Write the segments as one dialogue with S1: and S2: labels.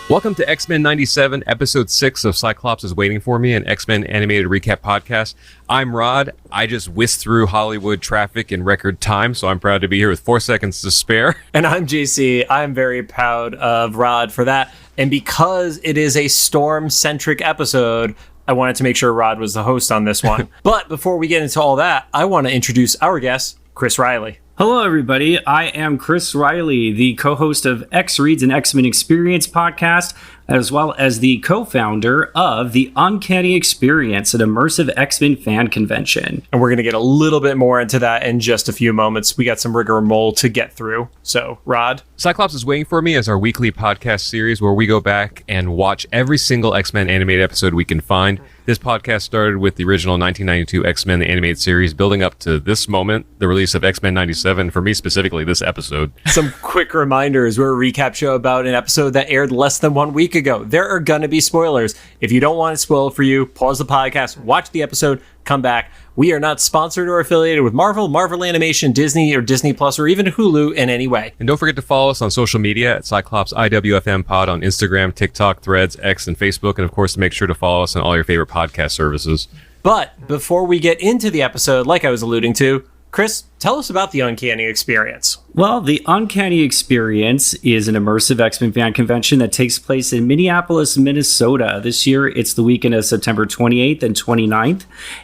S1: Welcome to X-Men 97, Episode 6 of Cyclops is Waiting for Me, an X-Men animated recap podcast. I'm Rod. I just whisked through Hollywood traffic in record time, so I'm proud to be here with 4 seconds to spare.
S2: And I'm JC. I'm very proud of Rod for that. And because it is a Storm-centric episode, I wanted to make sure Rod was the host on this one. But before we get into all that, I want to introduce our guest, Chris Riley.
S3: Hello, everybody. I am Chris Riley, the co-host of X Reads an X-Men Experience podcast, as well as the co-founder of the Uncanny Experience, an immersive X-Men fan convention.
S2: And we're going to get a little bit more into that in just a few moments. We got some rigmarole to get through. So, Rod?
S1: Cyclops is Waiting for Me is our weekly podcast series where we go back and watch every single X-Men animated episode we can find. This podcast started with the original 1992 X-Men the animated series, building up to this moment, the release of X-Men 97, for me specifically, this episode.
S2: Some quick reminders. We're a recap show about an episode that aired less than 1 week ago. There are going to be spoilers. If you don't want it spoiled for you, pause the podcast, watch the episode, come back. We are not sponsored or affiliated with Marvel, Marvel Animation, Disney, or Disney Plus, or even Hulu in any way.
S1: And don't forget to follow us on social media at Cyclops IWFM Pod on Instagram, TikTok, Threads, X, and Facebook. And of course, make sure to follow us on all your favorite podcast services.
S2: But before we get into the episode, like I was alluding to, Chris, tell us about the Uncanny Experience.
S3: Well, the Uncanny Experience is an immersive X-Men fan convention that takes place in Minneapolis, Minnesota. This year, it's the weekend of September 28th and 29th.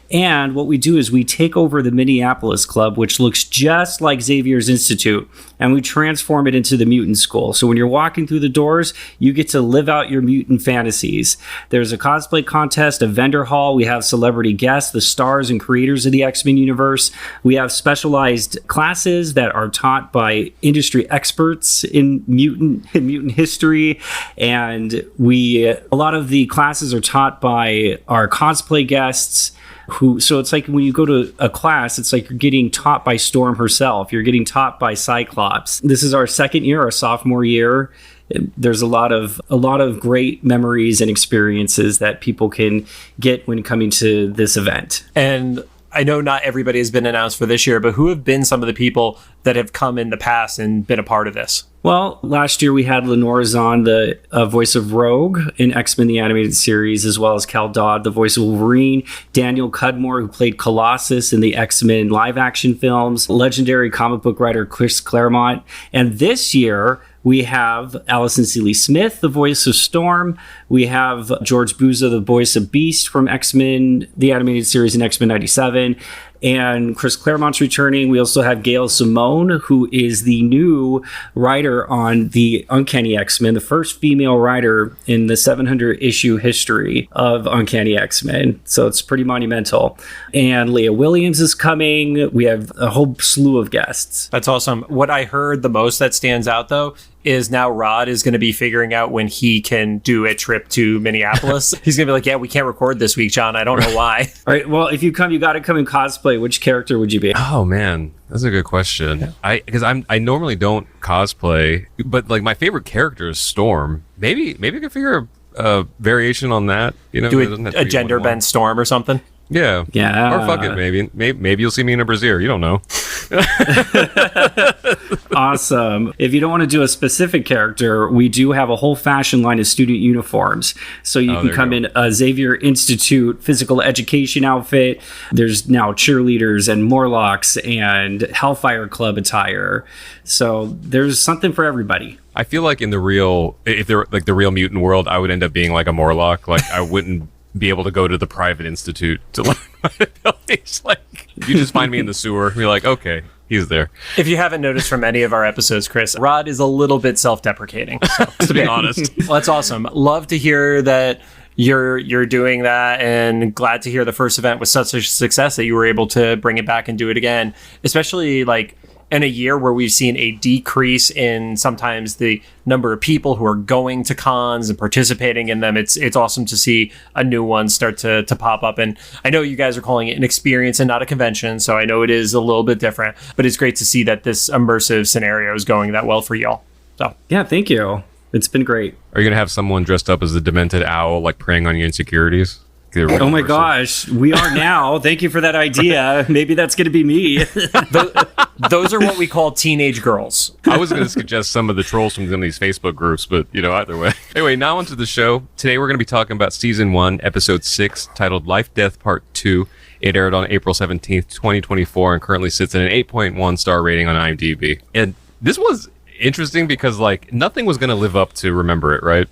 S3: And what we do is we take over the Minneapolis Club, which looks just like Xavier's Institute, and we transform it into the Mutant School. So when you're walking through the doors, you get to live out your mutant fantasies. There's a cosplay contest, a vendor hall. We have celebrity guests, the stars and creators of the X-Men universe. We have specialized classes that are taught by industry experts in mutant history, and a lot of the classes are taught by our cosplay guests. So it's like when you go to a class, it's like you're getting taught by Storm herself. You're getting taught by Cyclops. This is our second year, our sophomore year. There's a lot of great memories and experiences that people can get when coming to this event.
S2: And I know not everybody has been announced for this year, but who have been some of the people that have come in the past and been a part of this?
S3: Well, last year we had Lenore Zahn, the voice of Rogue in X-Men the Animated Series, as well as Cal Dodd, the voice of Wolverine, Daniel Cudmore, who played Colossus in the X-Men live-action films, legendary comic book writer Chris Claremont. And this year, we have Allison Seeley Smith, the voice of Storm. We have George Buza, the voice of Beast from X-Men, the Animated Series in X-Men 97. And Chris Claremont's returning. We also have Gail Simone, who is the new writer on the Uncanny X-Men, the first female writer in the 700-issue history of Uncanny X-Men. So it's pretty monumental. And Leah Williams is coming. We have a whole slew of guests.
S2: That's awesome. What I heard the most that stands out, though, is now Rod is going to be figuring out when he can do a trip to Minneapolis. He's going to be like, yeah, we can't record this week, John. I don't know why.
S3: All right. Well, if you come, you got to come in cosplay. Which character would you be?
S1: Oh, man. That's a good question. Yeah. I normally don't cosplay, but like my favorite character is Storm. Maybe I could figure a variation on that. You know,
S2: do a gender bent Storm or something.
S1: Yeah. Or fuck it, maybe you'll see me in a brassiere. You don't know.
S3: Awesome. If you don't want to do a specific character, we do have a whole fashion line of student uniforms. So you can come in a Xavier Institute physical education outfit. There's now cheerleaders and Morlocks and Hellfire Club attire. So there's something for everybody.
S1: I feel like in the real mutant world, I would end up being like a Morlock. Like I wouldn't be able to go to the private institute to learn my abilities. Like you just find me in the sewer and be like, okay, he's there.
S2: If you haven't noticed from any of our episodes, Chris, Rod is a little bit self-deprecating. So,
S1: to be honest.
S2: Well, that's awesome. Love to hear that you're doing that, and glad to hear the first event was such a success that you were able to bring it back and do it again, especially like in a year where we've seen a decrease in sometimes the number of people who are going to cons and participating in them. It's awesome to see a new one start to pop up. And I know you guys are calling it an experience and not a convention, so I know it is a little bit different, but it's great to see that this immersive scenario is going that well for y'all. So
S3: yeah, thank you. It's been great.
S1: Are you going to have someone dressed up as a demented owl, like preying on your insecurities?
S3: Oh my gosh, we are now. Thank you for that idea. Maybe that's going to be me.
S2: Those are what we call teenage girls.
S1: I was going to suggest some of the trolls from some of these Facebook groups, but either way. Anyway, now onto the show. Today we're going to be talking about season 1, episode 6, titled Life Death Part 2. It aired on April 17th, 2024, and currently sits at an 8.1 star rating on IMDb. And this was interesting because nothing was going to live up to Remember It, right?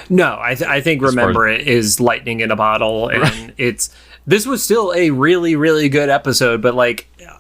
S2: No, I think Remember It is lightning in a bottle, and this was still a really, really good episode, but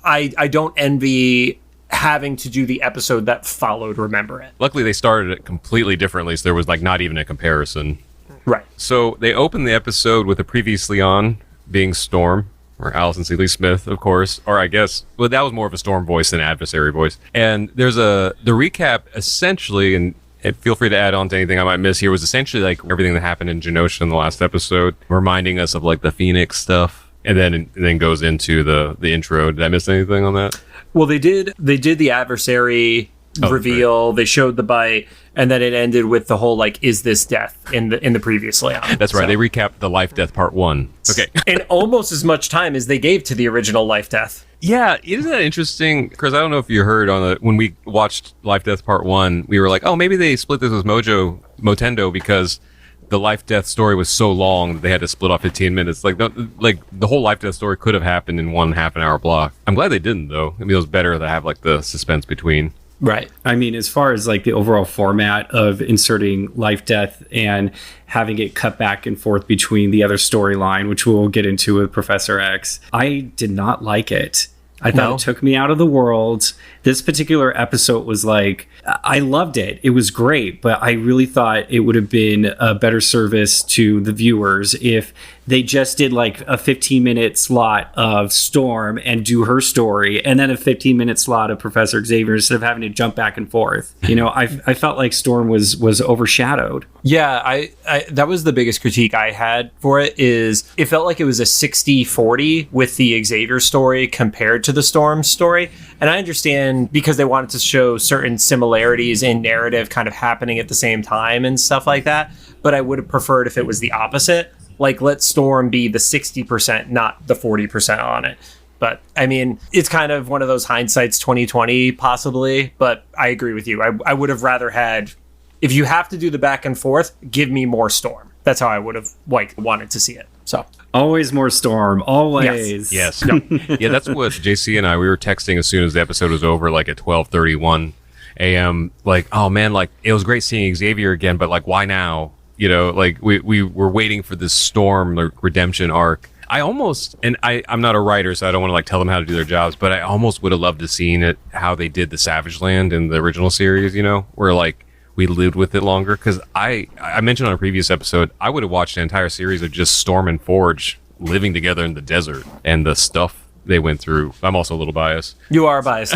S2: I don't envy having to do the episode that followed Remember It.
S1: Luckily, they started it completely differently, so there was not even a comparison.
S2: Right.
S1: So they opened the episode with the previously on being Storm, or Allison Seeley Smith, of course, or I guess, well, that was more of a Storm voice than Adversary voice. And there's the recap essentially, and feel free to add on to anything I might miss here, was essentially everything that happened in Genosha in the last episode, reminding us of the Phoenix stuff, and then goes into the intro. Did I miss anything on that?
S2: Well, they did the Adversary reveal. Right. They showed the bite, and then it ended with the whole is this death in the previously on.
S1: That's right. So, they recapped the Life Death Part 1. Okay.
S2: And almost as much time as they gave to the original Life Death.
S1: Yeah, isn't that interesting? Chris, I don't know if you heard when we watched Life Death Part 1, we were like, oh, maybe they split this with Motendo because the Life Death story was so long that they had to split off 15 minutes. The whole Life Death story could have happened in one half-an-hour block. I'm glad they didn't, though. I mean, it was better to have the suspense between.
S2: Right.
S3: I mean, as far as the overall format of inserting life, death, and having it cut back and forth between the other storyline, which we'll get into with Professor X, I did not like it. I thought it took me out of the world. This particular episode was I loved it. It was great, but I really thought it would have been a better service to the viewers if they just did a 15-minute slot of Storm and do her story, and then a 15-minute slot of Professor Xavier instead of having to jump back and forth. I felt like Storm was overshadowed.
S2: Yeah, I that was the biggest critique I had for it, is it felt like it was a 60-40 with the Xavier story compared to the Storm story. And I understand because they wanted to show certain similarities in narrative kind of happening at the same time and stuff like that. But I would have preferred if it was the opposite. Let Storm be the 60%, not the 40% on it. But I mean, it's kind of one of those hindsight's 2020 possibly. But I agree with you. I would have rather had, if you have to do the back and forth, give me more Storm. That's how I would have wanted to see it. So
S3: always more Storm. Always.
S1: Yes. Yeah, that's what JC and we were texting as soon as the episode was over, at 12:31 a.m. Oh man, it was great seeing Xavier again, but why now? We were waiting for this Storm redemption arc. I almost, and I'm not a writer, so I don't want to tell them how to do their jobs, but I almost would have loved to seen it how they did the Savage Land in the original series, where we lived with it longer. Because I mentioned on a previous episode, I would have watched an entire series of just Storm and Forge living together in the desert and the stuff they went through. I'm also a little biased.
S2: You are biased.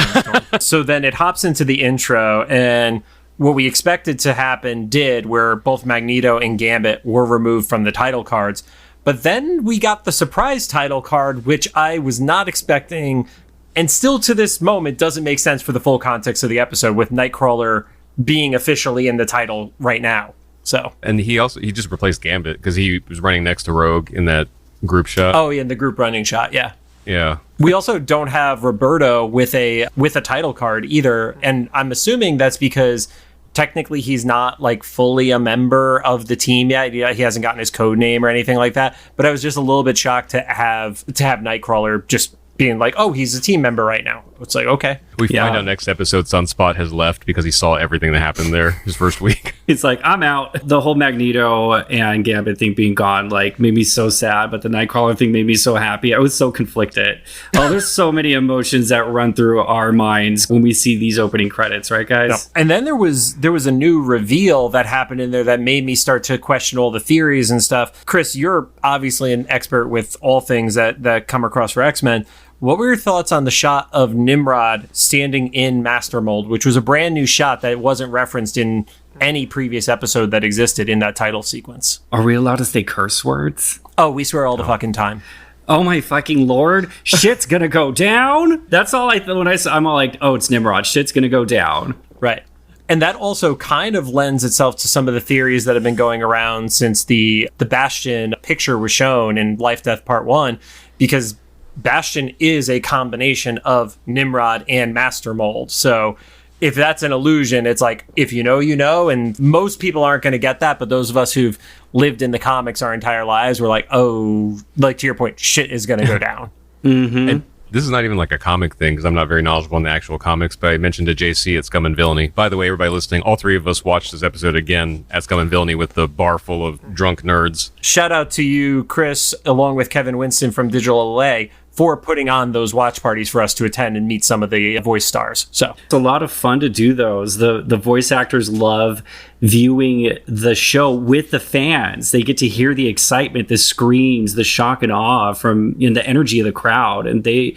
S2: So then it hops into the intro, and what we expected to happen did, where both Magneto and Gambit were removed from the title cards. But then we got the surprise title card, which I was not expecting, and still to this moment doesn't make sense for the full context of the episode, with Nightcrawler being officially in the title right now. So, and
S1: he just replaced Gambit because he was running next to Rogue in that group shot.
S2: Oh yeah, in the group running shot.
S1: Yeah.
S2: We also don't have Roberto with a title card either, and I'm assuming that's because technically he's not fully a member of the team yet. He hasn't gotten his code name or anything like that. But I was just a little bit shocked to have Nightcrawler just being oh, he's a team member right now. It's okay.
S1: We find out next episode Sunspot has left because he saw everything that happened there his first week.
S3: It's I'm out. The whole Magneto and Gambit thing being gone made me so sad, but the Nightcrawler thing made me so happy. I was so conflicted. Oh, there's so many emotions that run through our minds when we see these opening credits, right, guys?
S2: No. And then there was a new reveal that happened in there that made me start to question all the theories and stuff. Chris, you're obviously an expert with all things that come across for X-Men. What were your thoughts on the shot of Nimrod standing in Master Mold, which was a brand new shot that wasn't referenced in any previous episode that existed in that title sequence?
S3: Are we allowed to say curse words?
S2: Oh, we swear all the fucking time.
S3: Oh my fucking lord, shit's gonna go down. That's all I thought when I saw. I'm all oh, it's Nimrod. Shit's gonna go down.
S2: Right. And that also kind of lends itself to some of the theories that have been going around since the Bastion picture was shown in Life Death Part 1, because Bastion is a combination of Nimrod and Master Mold. So if that's an illusion, it's like, if you know, you know, and most people aren't going to get that. But those of us who've lived in the comics our entire lives, we're like, oh, like to your point, shit is going to go down.
S1: And this is not even like a comic thing because I'm not very knowledgeable in the actual comics, but I mentioned to JC at Scum and Villainy. By the way, everybody listening, all three of us watched this episode again at Scum and Villainy with the bar full of drunk nerds.
S2: Shout out to you, Chris, along with Kevin Winston from Digital LA, for putting on those watch parties for us to attend and meet some of the voice stars. So
S3: it's a lot of fun to do those. The voice actors love viewing the show with the fans. They get to hear the excitement, the screams, the shock and awe from the energy of the crowd, and they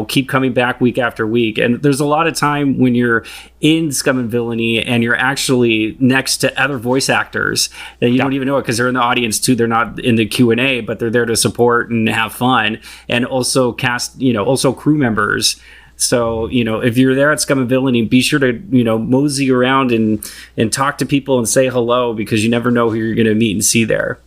S3: keep coming back week after week. And there's a lot of time when you're in Scum and Villainy and you're actually next to other voice actors that you don't even know it because they're in the audience too. They're not in the Q&A, but they're there to support and have fun, and also also crew members. So, if you're there at Scum and Villainy, be sure to, mosey around and talk to people and say hello, because you never know who you're going to meet and see there.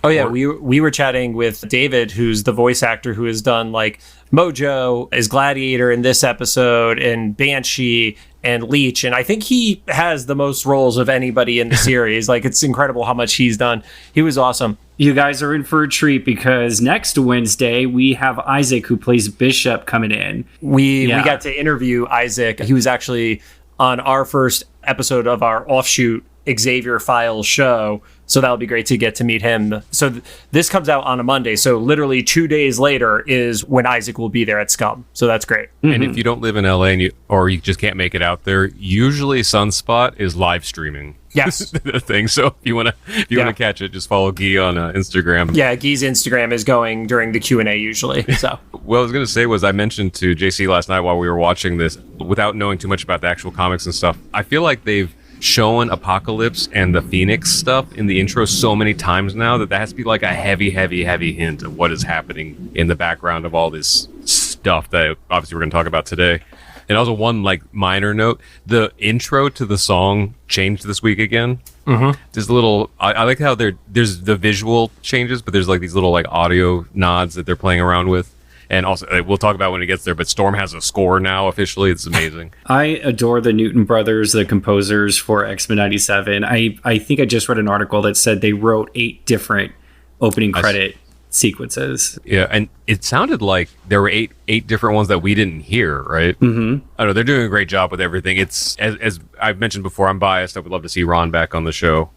S2: Oh, yeah. We were chatting with David, who's the voice actor who has done like Mojo as Gladiator in this episode, and Banshee and Leech. And I think he has the most roles of anybody in the series. Like, it's incredible how much he's done. He was awesome.
S3: You guys are in for a treat, because next Wednesday we have Isaac, who plays Bishop, coming in.
S2: We got to interview Isaac. He was actually on our first episode of our offshoot Xavier Files show. So that'll be great to get to meet him. So this comes out on a Monday. So literally 2 days later is when Isaac will be there at Scum. So that's great.
S1: And if you don't live in LA and you just can't make it out there, usually Sunspot is live streaming.
S2: Yes.
S1: The thing. So if you want to catch it, just follow Guy on Instagram.
S2: Yeah, Guy's Instagram is going during the Q&A usually. So
S1: what I was going to say was, I mentioned to JC last night while we were watching this, without knowing too much about the actual comics and stuff, I feel like they've shown Apocalypse and the Phoenix stuff in the intro so many times now that has to be like a heavy hint of what is happening in the background of all this stuff that obviously we're going to talk about today. And also one like minor note, the intro to the song changed this week again. There's a little, I like how there's the visual changes, but there's like these little like audio nods that they're playing around with. And also, we'll talk about when it gets there, but Storm has a score now officially. It's amazing.
S3: I adore the Newton brothers, the composers for X-Men 97. I think I just read an article that said they wrote 8 different opening credit sequences.
S1: Yeah, and it sounded like there were eight different ones that we didn't hear, right? I don't know, they're doing a great job with everything. It's, as I've mentioned before, I'm biased. I would love to see Ron back on the show.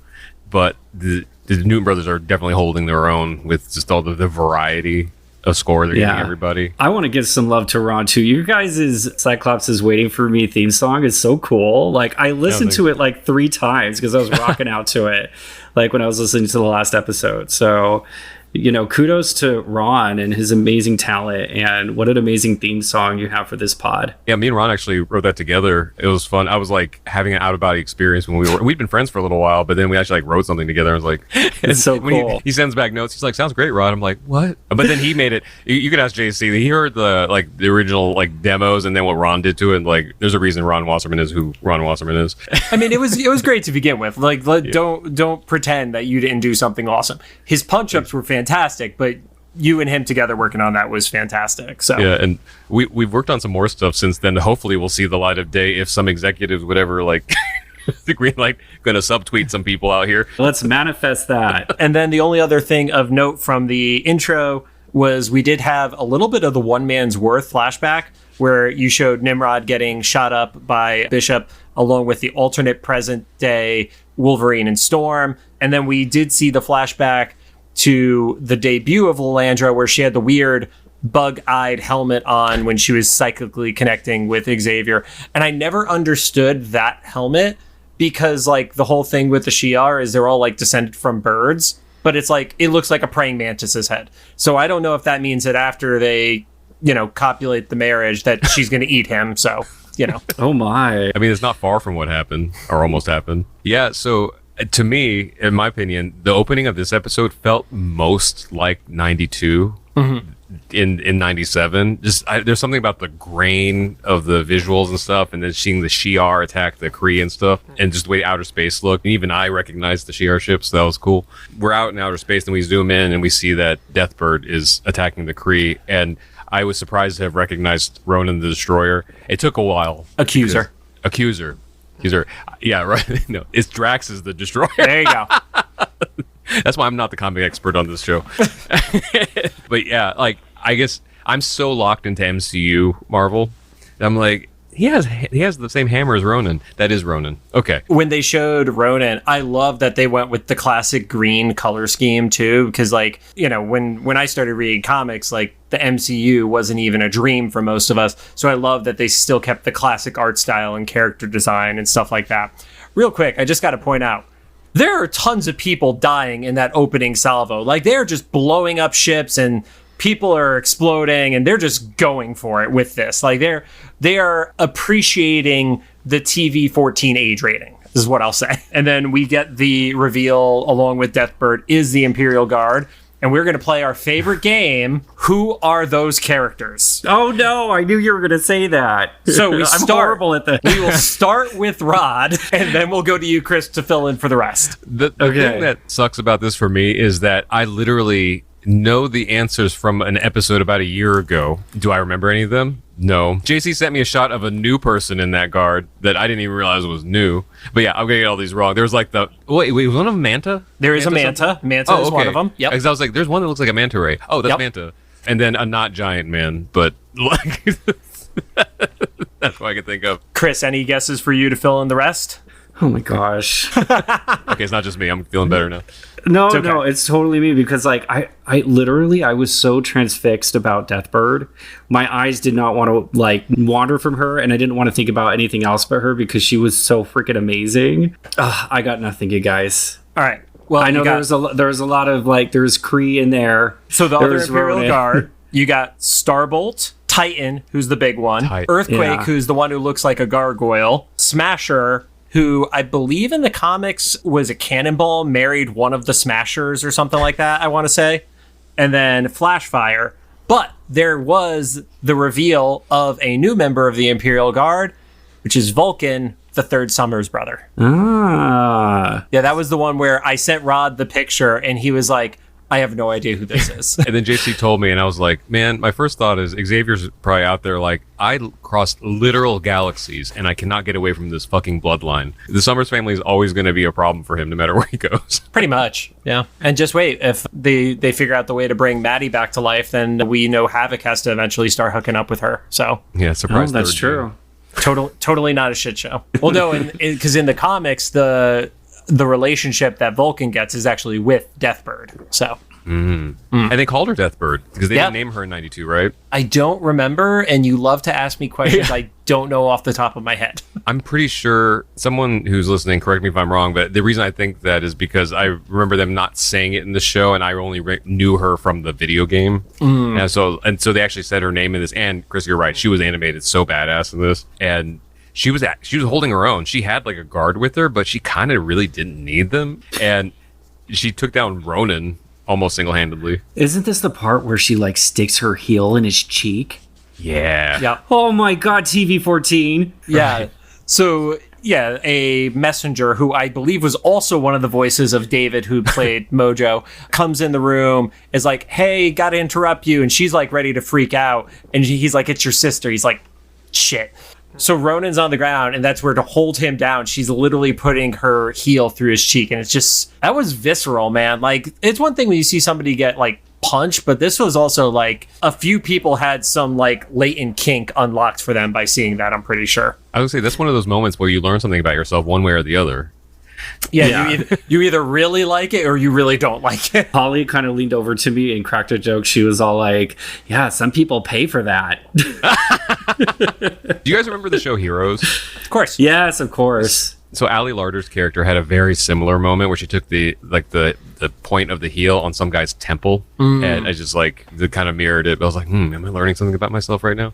S1: But the Newton brothers are definitely holding their own with just all the variety of score they're giving everybody.
S3: I want to give some love to Ron too. You guys' Cyclops is Waiting for Me theme song is so cool. Like, I listened to it like 3 times because I was rocking out to it, like when I was listening to the last episode. So, kudos to Ron and his amazing talent, and what an amazing theme song you have for this pod.
S1: Yeah, me and Ron actually wrote that together. It was fun. I was like having an out-of-body experience when we'd been friends for a little while, but then we actually like wrote something together. I was like,
S3: it's so cool.
S1: He sends back notes. He's like, sounds great, Ron. I'm like, what? But then he made it. You could ask JC. He heard the original like demos and then what Ron did to it. And, like, there's a reason Ron Wasserman is who Ron Wasserman is.
S2: I mean, it was great to begin with. Like, don't pretend that you didn't do something awesome. His punch-ups were fantastic, but you and him together working on that was fantastic. So
S1: yeah, and we've worked on some more stuff since then. Hopefully we'll see the light of day if some executives would ever like the green light gonna subtweet some people out here.
S3: Let's manifest that.
S2: And then the only other thing of note from the intro was we did have a little bit of the One Man's Worth flashback where you showed Nimrod getting shot up by Bishop along with the alternate present day Wolverine and Storm. And then we did see the flashback to the debut of Lilandra, where she had the weird bug-eyed helmet on when she was psychically connecting with Xavier. And I never understood that helmet because, like, the whole thing with the Shi'ar is they're all, like, descended from birds. But it's like, it looks like a praying mantis's head. So I don't know if that means that after they, copulate the marriage that she's going to eat him. So,
S3: Oh, my.
S1: I mean, it's not far from what happened, or almost happened. Yeah, so to me, in my opinion, the opening of this episode felt most like 92 in 97. There's something about the grain of the visuals and stuff, and then seeing the Shi'ar attack the Kree and stuff, and just the way outer space looked. And even I recognized the Shi'ar ships, so that was cool. We're out in outer space, and we zoom in, and we see that Deathbird is attacking the Kree, and I was surprised to have recognized Ronan the Destroyer. It took a while.
S2: Accuser.
S1: Yeah, right. No, it's Drax is the Destroyer.
S2: There you go.
S1: That's why I'm not the comic expert on this show. But yeah, like, I guess I'm so locked into MCU Marvel. I'm like, he has the same hammer as Ronan. That is Ronan. Okay.
S2: When they showed Ronan, I love that they went with the classic green color scheme too, because like, you know, when I started reading comics, like the MCU wasn't even a dream for most of us. So I love that they still kept the classic art style and character design and stuff like that. Real quick, I just got to point out, there are tons of people dying in that opening salvo. Like, they're just blowing up ships and people are exploding and they're just going for it with this. Like, they are appreciating the TV 14 age rating, is what I'll say. And then we get the reveal along with Deathbird is the Imperial Guard. And we're going to play our favorite game. Who are those characters?
S3: Oh no, I knew you were going to say that.
S2: So we
S3: I'm horrible at that.
S2: We will start with Rod, and then we'll go to you, Chris, to fill in for the rest.
S1: The thing that sucks about this for me is that I literally know the answers from an episode about a year ago. Do I remember any of them? No. JC sent me a shot of a new person in that guard that I didn't even realize was new. But yeah, I'm gonna get all these wrong. There's like wait, was one of them Manta?
S2: There is a Manta. Manta is one of them. Yep.
S1: Because I was like, there's one that looks like a manta ray. Oh, that's Manta. And then a not giant man, but like that's what I can think of.
S2: Chris, any guesses for you to fill in the rest?
S3: Oh my gosh.
S1: Okay, it's not just me. I'm feeling better now.
S3: No, it's totally me, because like I literally was so transfixed about Deathbird. My eyes did not want to like wander from her, and I didn't want to think about anything else but her because she was so freaking amazing. I got nothing, you guys.
S2: All right. Well,
S3: I know there's a lot of like there's Kree in there.
S2: So the other Imperial Guard, you got Starbolt, Titan, who's the big one, Earthquake, who's the one who looks like a gargoyle, Smasher, who I believe in the comics was a cannonball, married one of the Smashers or something like that, I want to say. And then Flashfire. But there was the reveal of a new member of the Imperial Guard, which is Vulcan, the third Summers brother.
S3: Ah.
S2: Yeah, that was the one where I sent Rod the picture and he was like, I have no idea who this is.
S1: And then JC told me, and I was like, man, my first thought is Xavier's probably out there like, I crossed literal galaxies and I cannot get away from this fucking bloodline. The Summers family is always going to be a problem for him no matter where he goes.
S2: Pretty much, yeah. And just wait, if they figure out the way to bring Maddie back to life, then we know Havoc has to eventually start hooking up with her. So
S1: yeah, surprise.
S3: That's true.
S2: Totally not a shit show. Well, no, because in the comics, the relationship that Vulcan gets is actually with Deathbird. So,
S1: and they called her Deathbird because they didn't name her in '92, right?
S2: I don't remember, and you love to ask me questions I don't know off the top of my head.
S1: I'm pretty sure someone who's listening, correct me if I'm wrong, but the reason I think that is because I remember them not saying it in the show, and I only knew her from the video game. And so they actually said her name in this. And Chris, you're right, she was animated so badass in this, and she was holding her own. She had like a guard with her, but she kind of really didn't need them, and she took down Ronan almost single-handedly.
S3: Isn't this the part where she like sticks her heel in his cheek?
S1: Yeah.
S2: Yeah.
S3: Oh my god, TV-14.
S2: Yeah. Right. So yeah, a messenger who I believe was also one of the voices of David, who played Mojo, comes in the room, is like, "Hey, gotta interrupt you," and she's like ready to freak out, and he's like, "It's your sister." He's like, "Shit." So Ronan's on the ground, and that's where, to hold him down, she's literally putting her heel through his cheek. And it's just, that was visceral, man. Like, it's one thing when you see somebody get, like, punched, but this was also, like, a few people had some, like, latent kink unlocked for them by seeing that, I'm pretty sure.
S1: I would say that's one of those moments where you learn something about yourself one way or the other.
S2: Yeah. You either really like it or you really don't like it.
S3: Holly kind of leaned over to me and cracked a joke. She was all like, yeah, some people pay for that.
S1: Do you guys remember the show Heroes?
S2: Of course.
S3: Yes, of course.
S1: So Ali Larder's character had a very similar moment where she took the the point of the heel on some guy's temple, and I just like it kind of mirrored it. But I was like, am I learning something about myself right now?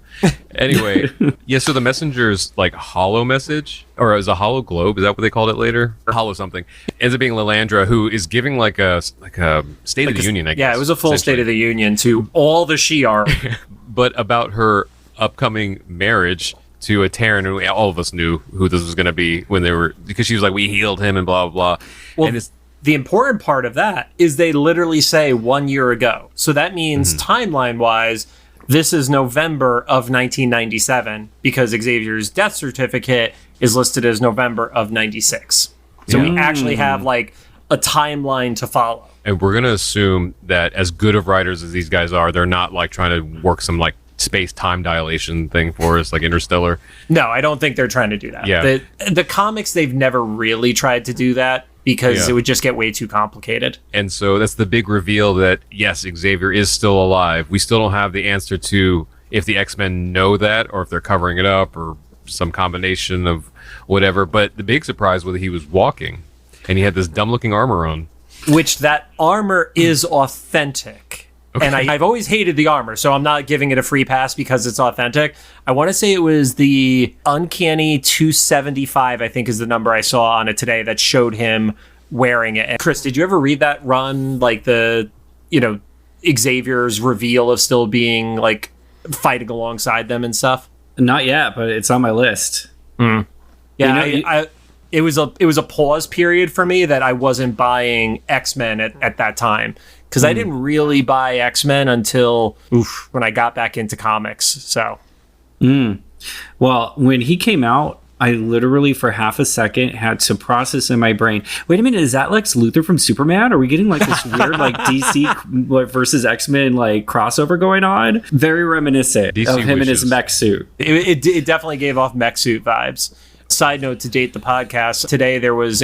S1: Anyway, yeah. So the messenger's like hollow message, or is a hollow globe? Is that what they called it later? Hollow something ends up being Lilandra, who is giving like a State of the Union. I guess.
S2: Yeah, it was a full State of the Union to all the Shi'ar,
S1: but about her upcoming marriage to a Terran, and all of us knew who this was going to be when they were, because she was like, we healed him and blah blah blah.
S2: Well,
S1: and
S2: the important part of that is they literally say 1 year ago, so that means timeline wise this is November of 1997, because Xavier's death certificate is listed as November of 96, so we actually have like a timeline to follow.
S1: And we're going to assume that as good of writers as these guys are, they're not like trying to work some like space-time dilation thing for us, like Interstellar.
S2: No, I don't think they're trying to do that.
S1: Yeah.
S2: The comics, they've never really tried to do that because it would just get way too complicated.
S1: And so that's the big reveal that, yes, Xavier is still alive. We still don't have the answer to if the X-Men know that or if they're covering it up or some combination of whatever. But the big surprise was that he was walking and he had this dumb-looking armor on.
S2: Which that armor is authentic. Okay. And I've always hated the armor, so I'm not giving it a free pass because it's authentic. I want to say it was the Uncanny 275, I think is the number I saw on it today, that showed him wearing it. And Chris, did you ever read that run, like the, Xavier's reveal of still being like fighting alongside them and stuff?
S3: Not yet, but it's on my list.
S2: Yeah, it was a pause period for me that I wasn't buying X-Men at that time. Because I didn't really buy X-Men until when I got back into comics. So,
S3: well, when he came out, I literally for half a second had to process in my brain. Wait a minute, is that Lex Luthor from Superman? Are we getting like this weird like DC versus X-Men like crossover going on? Very reminiscent
S1: DC
S3: of him
S1: wishes.
S3: in his mech suit.
S2: it definitely gave off mech suit vibes. Side note to date the podcast, today there was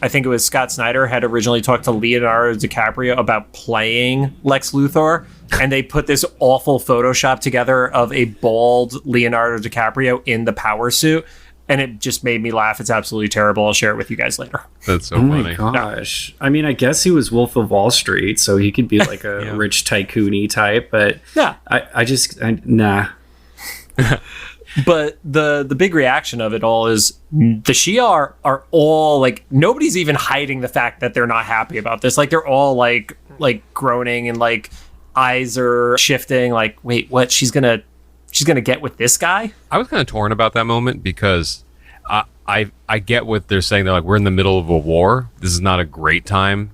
S2: I think it was Scott Snyder had originally talked to Leonardo DiCaprio about playing Lex Luthor, and they put this awful Photoshop together of a bald Leonardo DiCaprio in the power suit, and it just made me laugh. It's absolutely terrible. I'll share it with you guys later.
S1: That's so
S3: My
S1: funny.
S3: gosh. Yeah. I mean, I guess he was Wolf of Wall Street, so he could be like a rich tycoon-y type, but
S2: yeah,
S3: nah.
S2: But the big reaction of it all is the Shi'ar are all like, nobody's even hiding the fact that they're not happy about this. Like they're all like groaning and like eyes are shifting. Like, wait, what? She's gonna get with this guy?
S1: I was kind of torn about that moment because I get what they're saying. They're like, we're in the middle of a war. This is not a great time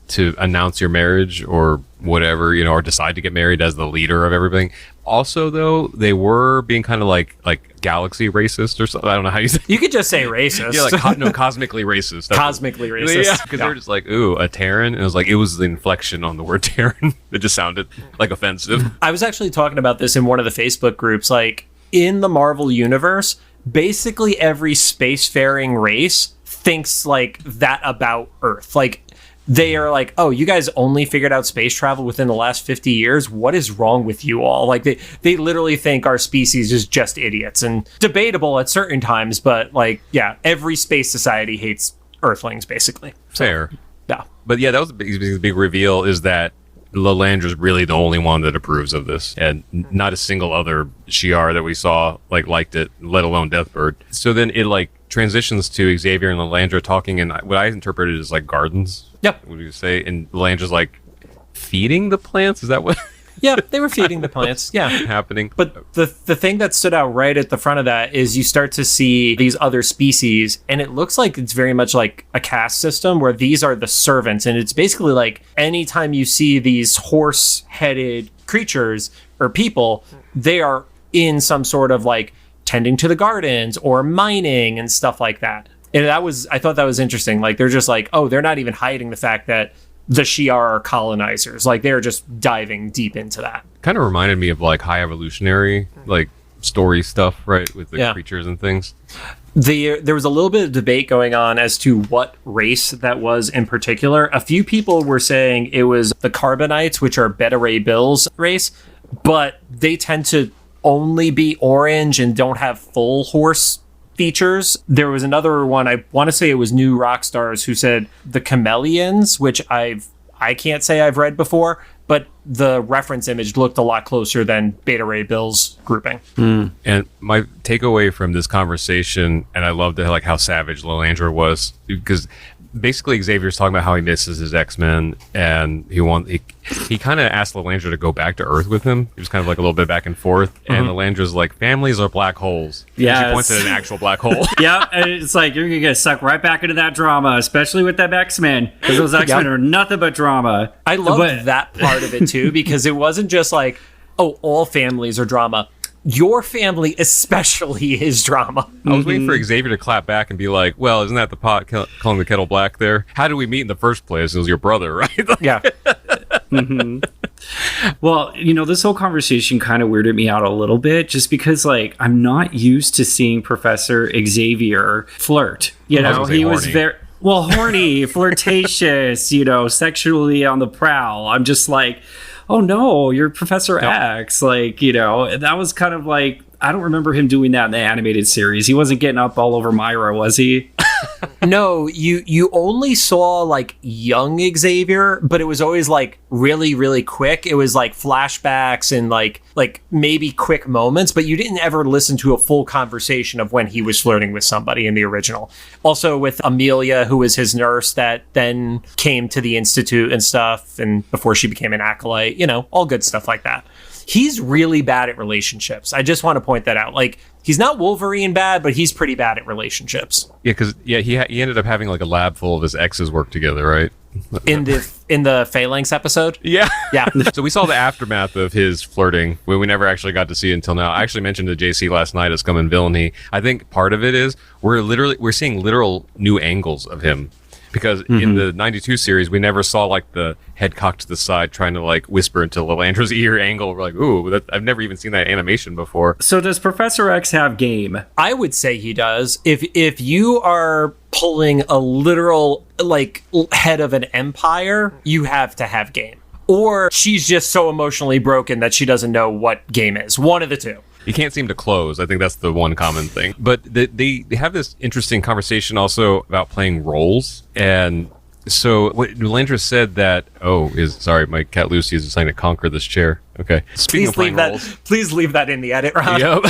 S1: to announce your marriage or whatever, or decide to get married as the leader of everything. Also, though, they were being kind of like galaxy racist or something. I don't know how you say.
S2: You could just say racist.
S1: Yeah, like cosmically racist.
S2: Cosmically racist.
S1: Yeah, because they were just like, ooh, a Terran. And it was the inflection on the word Terran. It just sounded like offensive.
S2: I was actually talking about this in one of the Facebook groups. Like in the Marvel universe, basically every spacefaring race thinks like that about Earth. Like they are like, oh, you guys only figured out space travel within the last 50 years? What is wrong with you all? Like they literally think our species is just idiots, and debatable at certain times, but like, yeah, every space society hates Earthlings, basically.
S1: Fair.
S2: Yeah.
S1: But yeah, that was the big reveal, is that Lilandra's really the only one that approves of this, and not a single other Shi'ar that we saw liked it, let alone Deathbird. So then it transitions to Xavier and Lilandra talking in what I interpreted as gardens.
S2: Yep.
S1: What do you say? And Lilandra's feeding the plants? Is that what?
S2: Yeah, they were feeding the plants. Yeah.
S1: Happening.
S2: But the thing that stood out right at the front of that is you start to see these other species, and it looks like it's very much like a caste system where these are the servants. And it's basically like anytime you see these horse-headed creatures or people, they are in some sort of tending to the gardens or mining and stuff like that. And I thought that was interesting. They're just they're not even hiding the fact that the Shi'ar are colonizers. They're just diving deep into that.
S1: Kind of reminded me of High Evolutionary, story stuff, right? With the creatures and things.
S2: There was a little bit of debate going on as to what race that was in particular. A few people were saying it was the Carbonites, which are Beta Ray Bill's race, but they tend to only be orange and don't have full horse features. There was another one, I want to say it was New Rockstars, who said the Chameleons, which I can't say I've read before, but the reference image looked a lot closer than Beta Ray Bill's grouping.
S1: And my takeaway from this conversation, and I loved it, like how savage Lilandra was, because basically Xavier's talking about how he misses his X-Men, and he kind of asked Lilandra to go back to Earth with him. It was kind of like a little bit back and forth, and Lilandra's like, families are black holes.
S3: Yeah,
S1: she points at an actual black hole.
S3: Yeah, and it's like you're gonna get sucked right back into that drama, especially with them X-Men, because those X-Men are nothing but drama.
S2: I love that part of it too, because it wasn't just like, oh, all families are drama. Your family especially is drama.
S1: I was waiting for Xavier to clap back and be like, well, isn't that the pot calling the kettle black there? How did we meet in the first place? It was your brother, right?
S2: Yeah.
S3: Well, this whole conversation kind of weirded me out a little bit, just because, like, I'm not used to seeing Professor Xavier flirt. He was very... Well, horny, flirtatious, sexually on the prowl. I'm just like, oh no, you're Professor X. Like, that was kind of like, I don't remember him doing that in the animated series. He wasn't getting up all over Myra, was he?
S2: No, you only saw like young Xavier, but it was always like really, really quick. It was like flashbacks and like maybe quick moments, but you didn't ever listen to a full conversation of when he was flirting with somebody in the original. Also with Amelia, who was his nurse that then came to the Institute and stuff, and before she became an acolyte, all good stuff like that. He's really bad at relationships. I just want to point that out. Like, he's not Wolverine bad, but he's pretty bad at relationships.
S1: Yeah, because he ended up having like a lab full of his exes work together, right?
S2: In the Phalanx episode?
S1: Yeah.
S2: Yeah.
S1: So we saw the aftermath of his flirting, when we never actually got to see it until now. I actually mentioned to JC last night as Scum and Villainy. I think part of it is we're seeing literal new angles of him. Because in the 92 series, we never saw like the head cocked to the side trying to like whisper into Lilandra's ear angle. We're like, ooh, I've never even seen that animation before.
S3: So does Professor X have game?
S2: I would say he does. If you are pulling a literal like head of an empire, you have to have game. Or she's just so emotionally broken that she doesn't know what game is. One of the two.
S1: He can't seem to close. I think that's the one common thing. But they have this interesting conversation also about playing roles. And so what Lilandra said that, sorry, my cat Lucy is deciding to conquer this chair. Okay. Speaking of playing roles.
S2: Please leave that in the edit, Rob.
S1: Yep.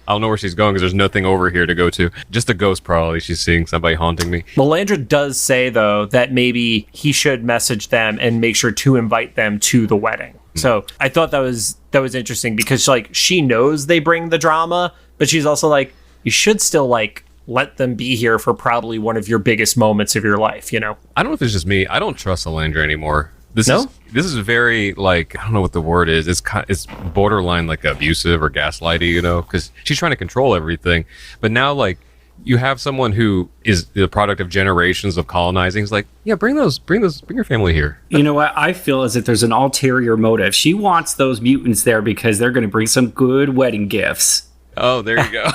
S1: I don't know where she's going because there's nothing over here to go to. Just a ghost probably. She's seeing somebody haunting me.
S2: Lilandra does say, though, that maybe he should message them and make sure to invite them to the wedding. So I thought that was interesting because like she knows they bring the drama, but she's also like, you should still like let them be here for probably one of your biggest moments of your life,
S1: I don't know if it's just me. I don't trust Lilandra anymore. This is very like, I don't know what the word is. It's borderline like abusive or gaslighty, because she's trying to control everything. But now like you have someone who is the product of generations of colonizing. It's like, yeah, bring your family here.
S3: You know what? I feel as if there's an ulterior motive. She wants those mutants there because they're going to bring some good wedding gifts.
S1: Oh, there you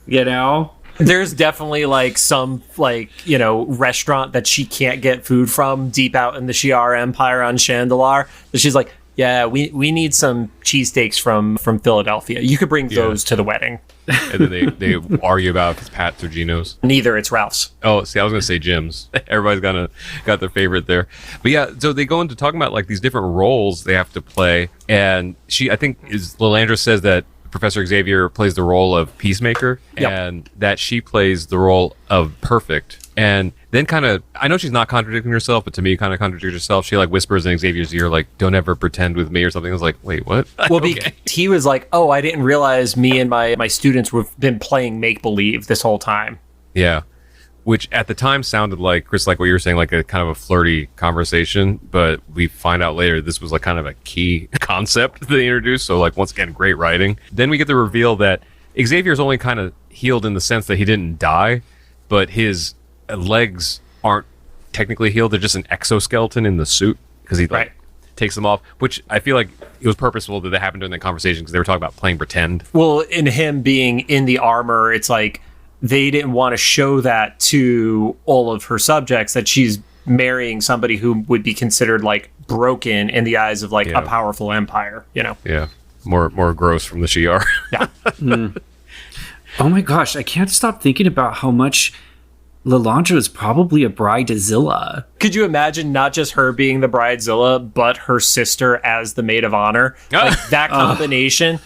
S1: go.
S2: There's definitely like some like, restaurant that she can't get food from deep out in the Shi'ar Empire on Chandalar. So she's like, yeah, we need some cheesesteaks from Philadelphia. You could bring those to the wedding.
S1: And then they argue about if it's Pat's or Gino's.
S2: Neither, it's Ralph's.
S1: Oh, see, I was going to say Jim's. Everybody's got their favorite there. But yeah, so they go into talking about like these different roles they have to play. And Lilandra says that Professor Xavier plays the role of Peacemaker, and that she plays the role of Perfect. And then I know she's not contradicting herself, but to me kind of contradicts herself. She like whispers in Xavier's ear, like, don't ever pretend with me or something. I was like, wait, what?
S2: Well, he was like, oh, I didn't realize me and my students have been playing make-believe this whole time.
S1: Yeah. Which at the time sounded like, Chris, like what you were saying, like a kind of a flirty conversation. But we find out later this was like kind of a key concept that they introduced. So like, once again, great writing. Then we get the reveal that Xavier's only kind of healed in the sense that he didn't die, but his legs aren't technically healed. They're just an exoskeleton in the suit because he takes them off, which I feel like it was purposeful that happened during that conversation because they were talking about playing pretend.
S2: Well, in him being in the armor, it's like they didn't want to show that to all of her subjects, that she's marrying somebody who would be considered like broken in the eyes of like a powerful empire,
S1: Yeah. More gross from the Shi'ar.
S2: Yeah.
S3: Oh my gosh, I can't stop thinking about how much Lilandra is probably a bridezilla.
S2: Could you imagine not just her being the bridezilla, but her sister as the maid of honor? Like that combination.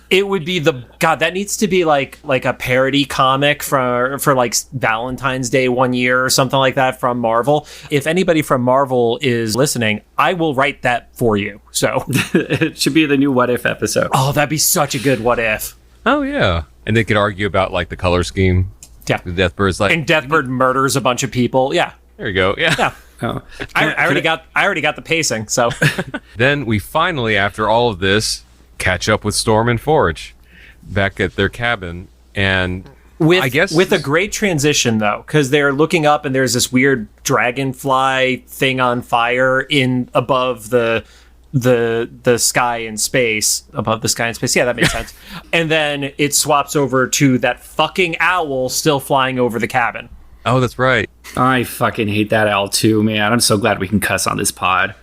S2: It would be that needs to be like a parody comic for like Valentine's Day one year or something like that from Marvel. If anybody from Marvel is listening, I will write that for you. So
S3: It should be the new What If episode.
S2: oh, that'd be such a good what if.
S1: Oh yeah, and they could argue about like the color scheme.
S2: Yeah.
S1: The Deathbird's like,
S2: And Deathbird murders a bunch of people. Yeah.
S1: there you go. Yeah.
S2: Yeah.
S3: Oh.
S2: I already got the pacing, so
S1: Then we finally, after all of this, catch up with Storm and Forge back at their cabin, and I guess
S2: with a great transition though, because they're looking up and there's this weird dragonfly thing on fire in above the sky in space, above the sky in space. Yeah, that makes sense. And then it swaps over to that fucking owl still flying over the cabin.
S1: Oh, that's right.
S3: I fucking hate that owl too, man. I'm so glad we can cuss on this pod.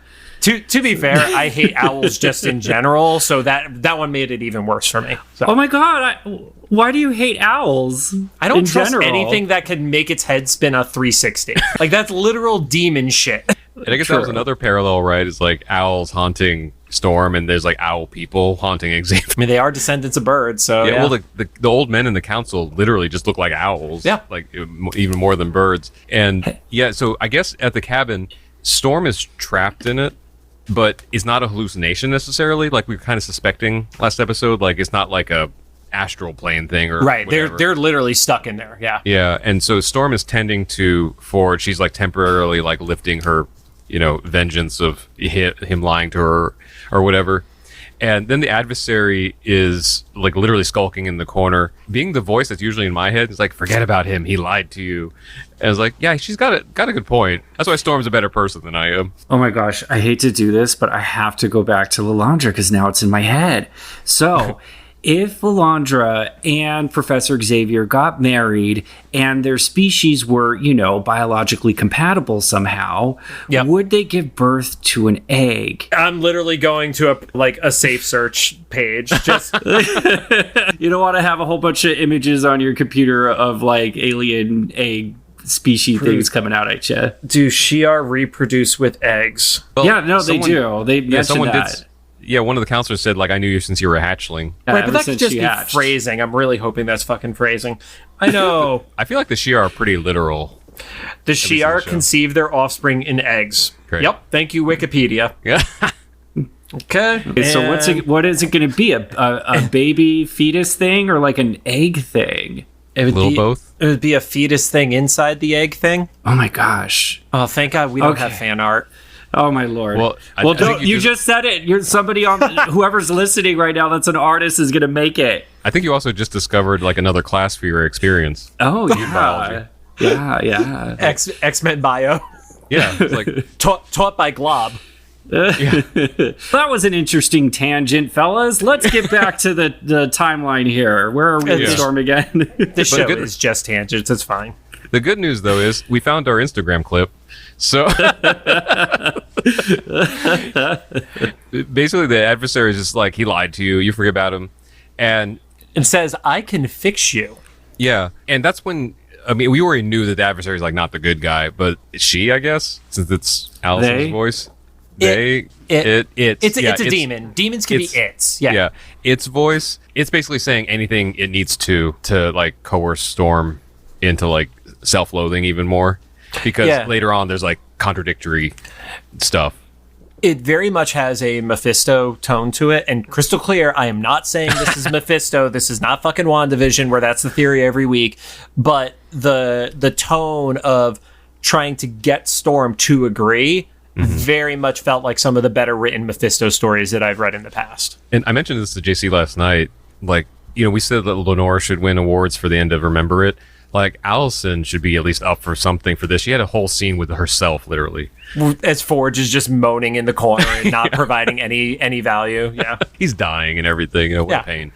S2: To be fair, I hate owls just in general, so that one made it even worse for me. So.
S3: Oh my god, why do you hate owls?
S2: I don't
S3: in
S2: trust
S3: general?
S2: anything that can make its head spin a 360. Like, that's literal demon shit.
S1: And I guess that was another parallel, right? Is like owls haunting Storm, and there's like owl people haunting Xavier.
S2: I mean, they are descendants of birds, so
S1: Yeah, well, the old men in the council literally just look like owls.
S2: Yeah.
S1: Like even more than birds. And yeah, so I guess at the cabin, Storm is trapped in it, but it's not a hallucination necessarily. Like we were kind of suspecting last episode. Like it's not like a astral plane thing or
S2: right.
S1: whatever.
S2: They're literally stuck in there. Yeah.
S1: Yeah, and so Storm is tending to Forge. She's like temporarily like lifting her, vengeance of him lying to her or whatever. And then the adversary is like literally skulking in the corner, being the voice that's usually in my head. It's like, forget about him. He lied to you. And I was like, yeah, she's got a good point. That's why Storm's a better person than I am.
S3: Oh my gosh, I hate to do this, but I have to go back to Lilandra because now it's in my head. So, if Lilandra and Professor Xavier got married and their species were, biologically compatible somehow,
S2: Yep.
S3: would they give birth to an egg?
S2: I'm literally going to a safe search page. Just
S3: You don't want to have a whole bunch of images on your computer of like alien egg species things coming out at you.
S2: do Shi'ar reproduce with eggs?
S1: Well,
S3: Yeah, no, they do. They mentioned that.
S1: Yeah, one of the counselors said, like, I knew you since you were a hatchling.
S3: Yeah,
S2: Right,
S3: ever
S2: but that could
S3: since
S2: just
S3: she
S2: be
S3: hatched.
S2: phrasing. I'm really hoping that's fucking phrasing. I know.
S1: I feel like the Shi'ar are pretty literal.
S2: The
S1: single
S2: Shi'ar
S1: show.
S2: conceive their offspring in eggs.
S1: Great.
S2: Yep. Thank you, Wikipedia.
S1: Yeah.
S2: Okay.
S3: Okay, so what is it going to be? A baby fetus thing or like an egg thing?
S2: It would
S1: Little
S2: be,
S1: both.
S2: It would be a fetus thing inside the egg thing.
S3: Oh my gosh.
S2: Oh, thank God we don't
S3: Okay.
S2: have fan art.
S3: Oh my lord.
S1: Well, I
S3: don't
S1: think
S3: you just said it. You're somebody on whoever's listening right now that's an artist is going to make it.
S1: I think you also just discovered, like, another class for your experience.
S3: Oh
S1: biology.
S3: yeah.
S2: X-Men bio.
S1: Yeah. It's like,
S2: Taught by Glob.
S3: That was an interesting tangent, fellas. Let's get back to the timeline here. Where are we with
S1: Yeah.
S3: Storm again?
S2: This show
S1: good-
S2: is just tangents. It's fine.
S1: the good news, though, is we found our Instagram clip. So basically, the adversary is just like, he lied to you. You forget about him. And
S2: And says, I can fix you.
S1: yeah. And that's when, I mean, we already knew that the adversary is like not the good guy, but she, I guess, since it's Allison's
S3: They?
S1: voice.
S2: It's
S1: Yeah,
S2: a demon. Demons can be
S1: it's-
S2: its. Yeah.
S1: Yeah. Its voice, it's basically saying anything it needs to like coerce Storm into like self-loathing even more. Because
S2: Yeah.
S1: later on there's like contradictory stuff.
S2: It very much has a Mephisto tone to it, and crystal clear, I am not saying this is Mephisto. This is not fucking WandaVision, where that's the theory every week. But the tone of trying to get Storm to agree very much felt like some of the better written Mephisto stories that I've read in the past.
S1: And I mentioned this to JC last night. Like, we said that Lenore should win awards for the end of Remember It. Like, Allison should be at least up for something for this. She had a whole scene with herself, literally.
S2: As Forge is just moaning in the corner and not providing any value. Yeah.
S1: He's dying and everything. What
S2: Yeah.
S1: pain.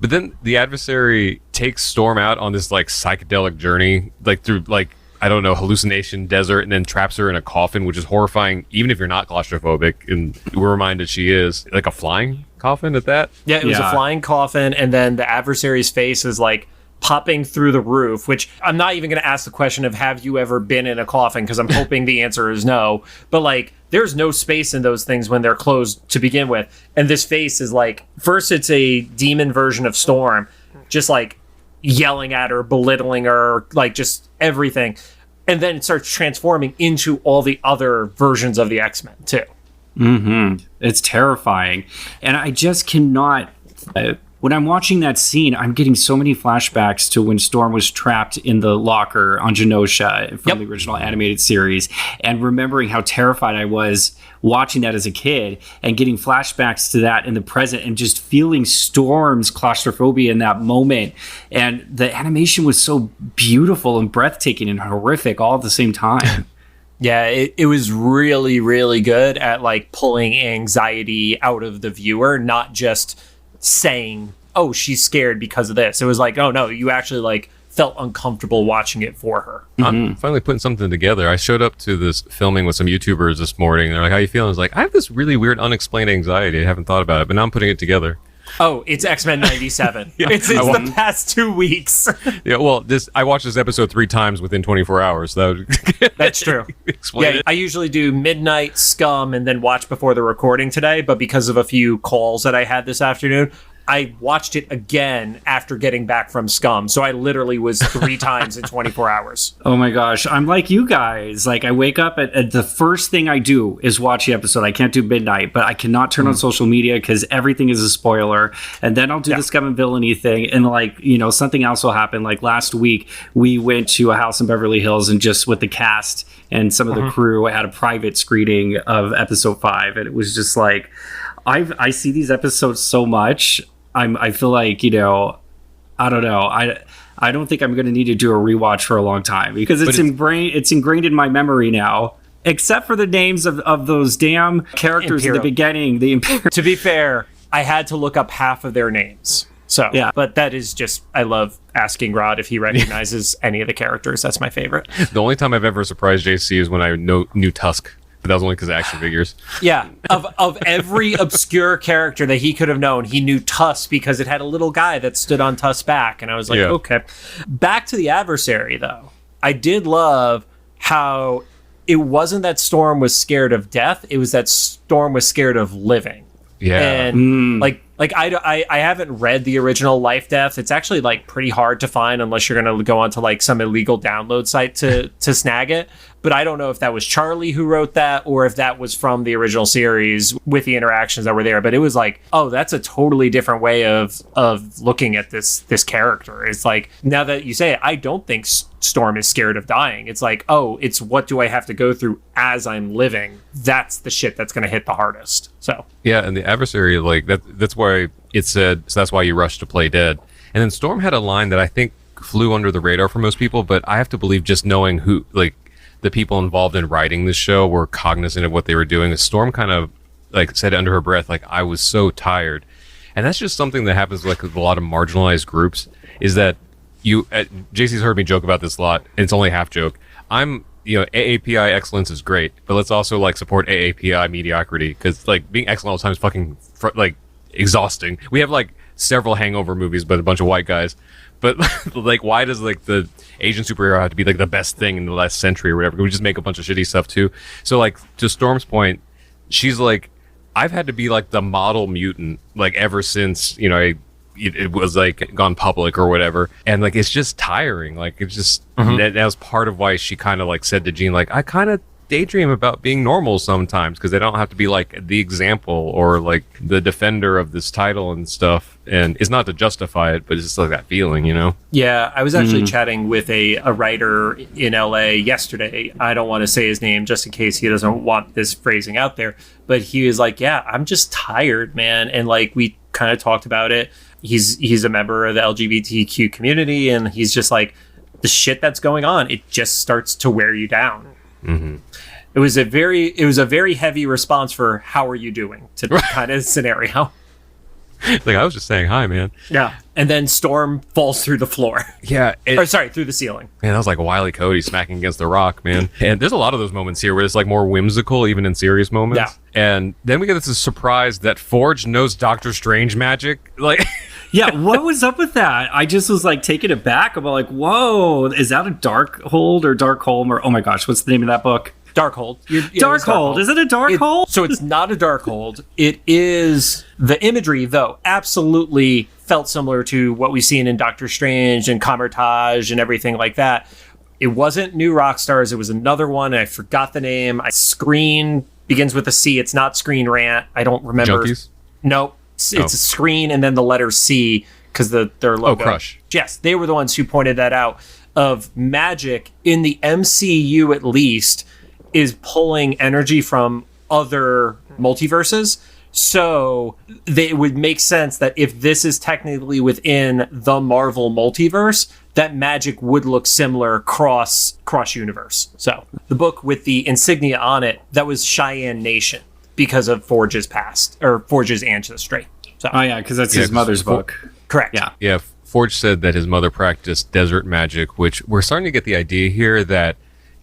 S1: But then the adversary takes Storm out on this, like, psychedelic journey, like, through, like, I don't know, hallucination desert, and then traps her in a coffin, which is horrifying, even if you're not claustrophobic. And we're reminded she is. Like a flying coffin at that?
S2: Yeah, it was a
S3: Yeah.
S2: flying coffin, and then the adversary's face is like popping through the roof, which I'm not even going to ask the question of have you ever been in a coffin, because I'm hoping the answer is no. But like, there's no space in those things when they're closed to begin with. And this face is like, first it's a demon version of Storm, just like yelling at her, belittling her, like just everything. And then it starts transforming into all the other versions of the X-Men too.
S3: It's terrifying. And I just cannot... when I'm watching that scene, I'm getting so many flashbacks to when Storm was trapped in the locker on Genosha from the original animated series, and remembering how terrified I was watching that as a kid and getting flashbacks to that in the present and just feeling Storm's claustrophobia in that moment. And the animation was so beautiful and breathtaking and horrific all at the same time.
S2: Yeah, it was really, really good at like pulling anxiety out of the viewer, not just saying, oh, she's scared because of this. It was like, oh no, you actually like felt uncomfortable watching it for her.
S1: I'm finally putting something together. I showed up to this filming with some YouTubers this morning. They're like, how you feeling? I was like, I have this really weird unexplained anxiety. I haven't thought about it, but now I'm putting it together.
S2: Oh, it's X-Men 97. It's the past 2 weeks.
S1: Yeah, well, I watched this episode 3 times within 24 hours. So
S2: That's true.
S1: Explain it.
S2: I usually do midnight, Scum, and then watch before the recording today. But because of a few calls that I had this afternoon, I watched it again after getting back from Scum. So I literally was 3 times in 24 hours.
S3: Oh my gosh. I'm like you guys. Like I wake up at the first thing I do is watch the episode. I can't do midnight, but I cannot turn on social media because everything is a spoiler. And then I'll do the Scum and Villainy thing. And like, you know, something else will happen. Like last week, we went to a house in Beverly Hills and just with the cast and some of the crew had a private screening of episode 5. And it was just like, I see these episodes so much. I feel like, you know, I don't know. I don't think I'm going to need to do a rewatch for a long time because it's ingrained in my memory now, except for the names of those damn characters in the beginning. The Imperial.
S2: To be fair, I had to look up half of their names. So, yeah, but that is just, I love asking Rod if he recognizes any of the characters. That's my favorite.
S1: The only time I've ever surprised JC is when I knew Tusk. But that was only because of action figures.
S2: Yeah, of every obscure character that he could have known, he knew Tusk because it had a little guy that stood on Tusk's back. And I was like, okay. Back to the Adversary, though. I did love how it wasn't that Storm was scared of death. It was that Storm was scared of living.
S1: Yeah.
S2: And I haven't read the original LifeDeath. It's actually like pretty hard to find unless you're going to go onto like some illegal download site to snag it. But I don't know if that was Charlie who wrote that or if that was from the original series with the interactions that were there. But it was like, oh, that's a totally different way of looking at this character. It's like, now that you say it, I don't think Storm is scared of dying. It's like, oh, it's what do I have to go through as I'm living? That's the shit that's going to hit the hardest. So
S1: yeah, and the Adversary, like that's why it said, so that's why you rush to play dead. And then Storm had a line that I think flew under the radar for most people, but I have to believe just knowing who, like, the people involved in writing this show were cognizant of what they were doing. The Storm kind of like said under her breath, like, I was so tired. And that's just something that happens like with a lot of marginalized groups, is that JC's heard me joke about this a lot, and it's only a half joke. AAPI excellence is great, but let's also like support AAPI mediocrity, because like being excellent all the time is fucking exhausting. We have like several Hangover movies, but a bunch of white guys. But like, why does like the Asian superhero have to be like the best thing in the last century or whatever? Can we just make a bunch of shitty stuff too? So like, to Storm's point, she's like, I've had to be like the model mutant like ever since, you know, it was like gone public or whatever. And like, it's just tiring. Like, it's just, that was part of why she kind of like said to Jean, like, I kind of daydream about being normal sometimes, because they don't have to be like the example or like the defender of this title and stuff. And it's not to justify it, but it's just like that feeling, you know?
S2: Yeah, I was actually chatting with a writer in LA yesterday. I don't want to say his name just in case he doesn't want this phrasing out there, but he was like, yeah, I'm just tired, man. And like, we kind of talked about it. He's a member of the LGBTQ community, and he's just like, the shit that's going on, it just starts to wear you down. It was a very heavy response for how are you doing to kind of scenario.
S1: Like, I was just saying hi, man.
S2: Yeah. And then Storm falls through the floor.
S1: Yeah.
S2: Through the ceiling.
S1: Man, that was like Wile E. Coyote smacking against the rock, man. And there's a lot of those moments here where it's like more whimsical, even in serious moments.
S2: Yeah.
S1: And then we get this surprise that Forge knows Doctor Strange magic. Like,
S3: Yeah, what was up with that? I just was like taken aback. I'm like, whoa, is that a Darkhold or Darkholm or oh my gosh, what's the name of that book?
S2: Darkhold.
S3: Darkhold. Is it a Darkhold?
S2: So it's not a Darkhold. It is the imagery, though, absolutely felt similar to what we've seen in Doctor Strange and Kamar-Taj and everything like that. It wasn't New Rockstars. It was another one. I forgot the name. Screen begins with a C. It's not Screen Rant. I don't remember.
S1: Junkies?
S2: No, it's a Screen and then the letter C because their logo.
S1: Oh, Crush.
S2: Yes, they were the ones who pointed that out. Of magic in the MCU, at least, is pulling energy from other multiverses. So it would make sense that if this is technically within the Marvel multiverse, that magic would look similar cross universe. So the book with the insignia on it, that was Cheyenne Nation because of Forge's past or Forge's ancestry. So
S3: Oh yeah, because that's his mother's book.
S2: correct.
S3: Yeah.
S1: Yeah, Forge said that his mother practiced desert magic, which we're starting to get the idea here that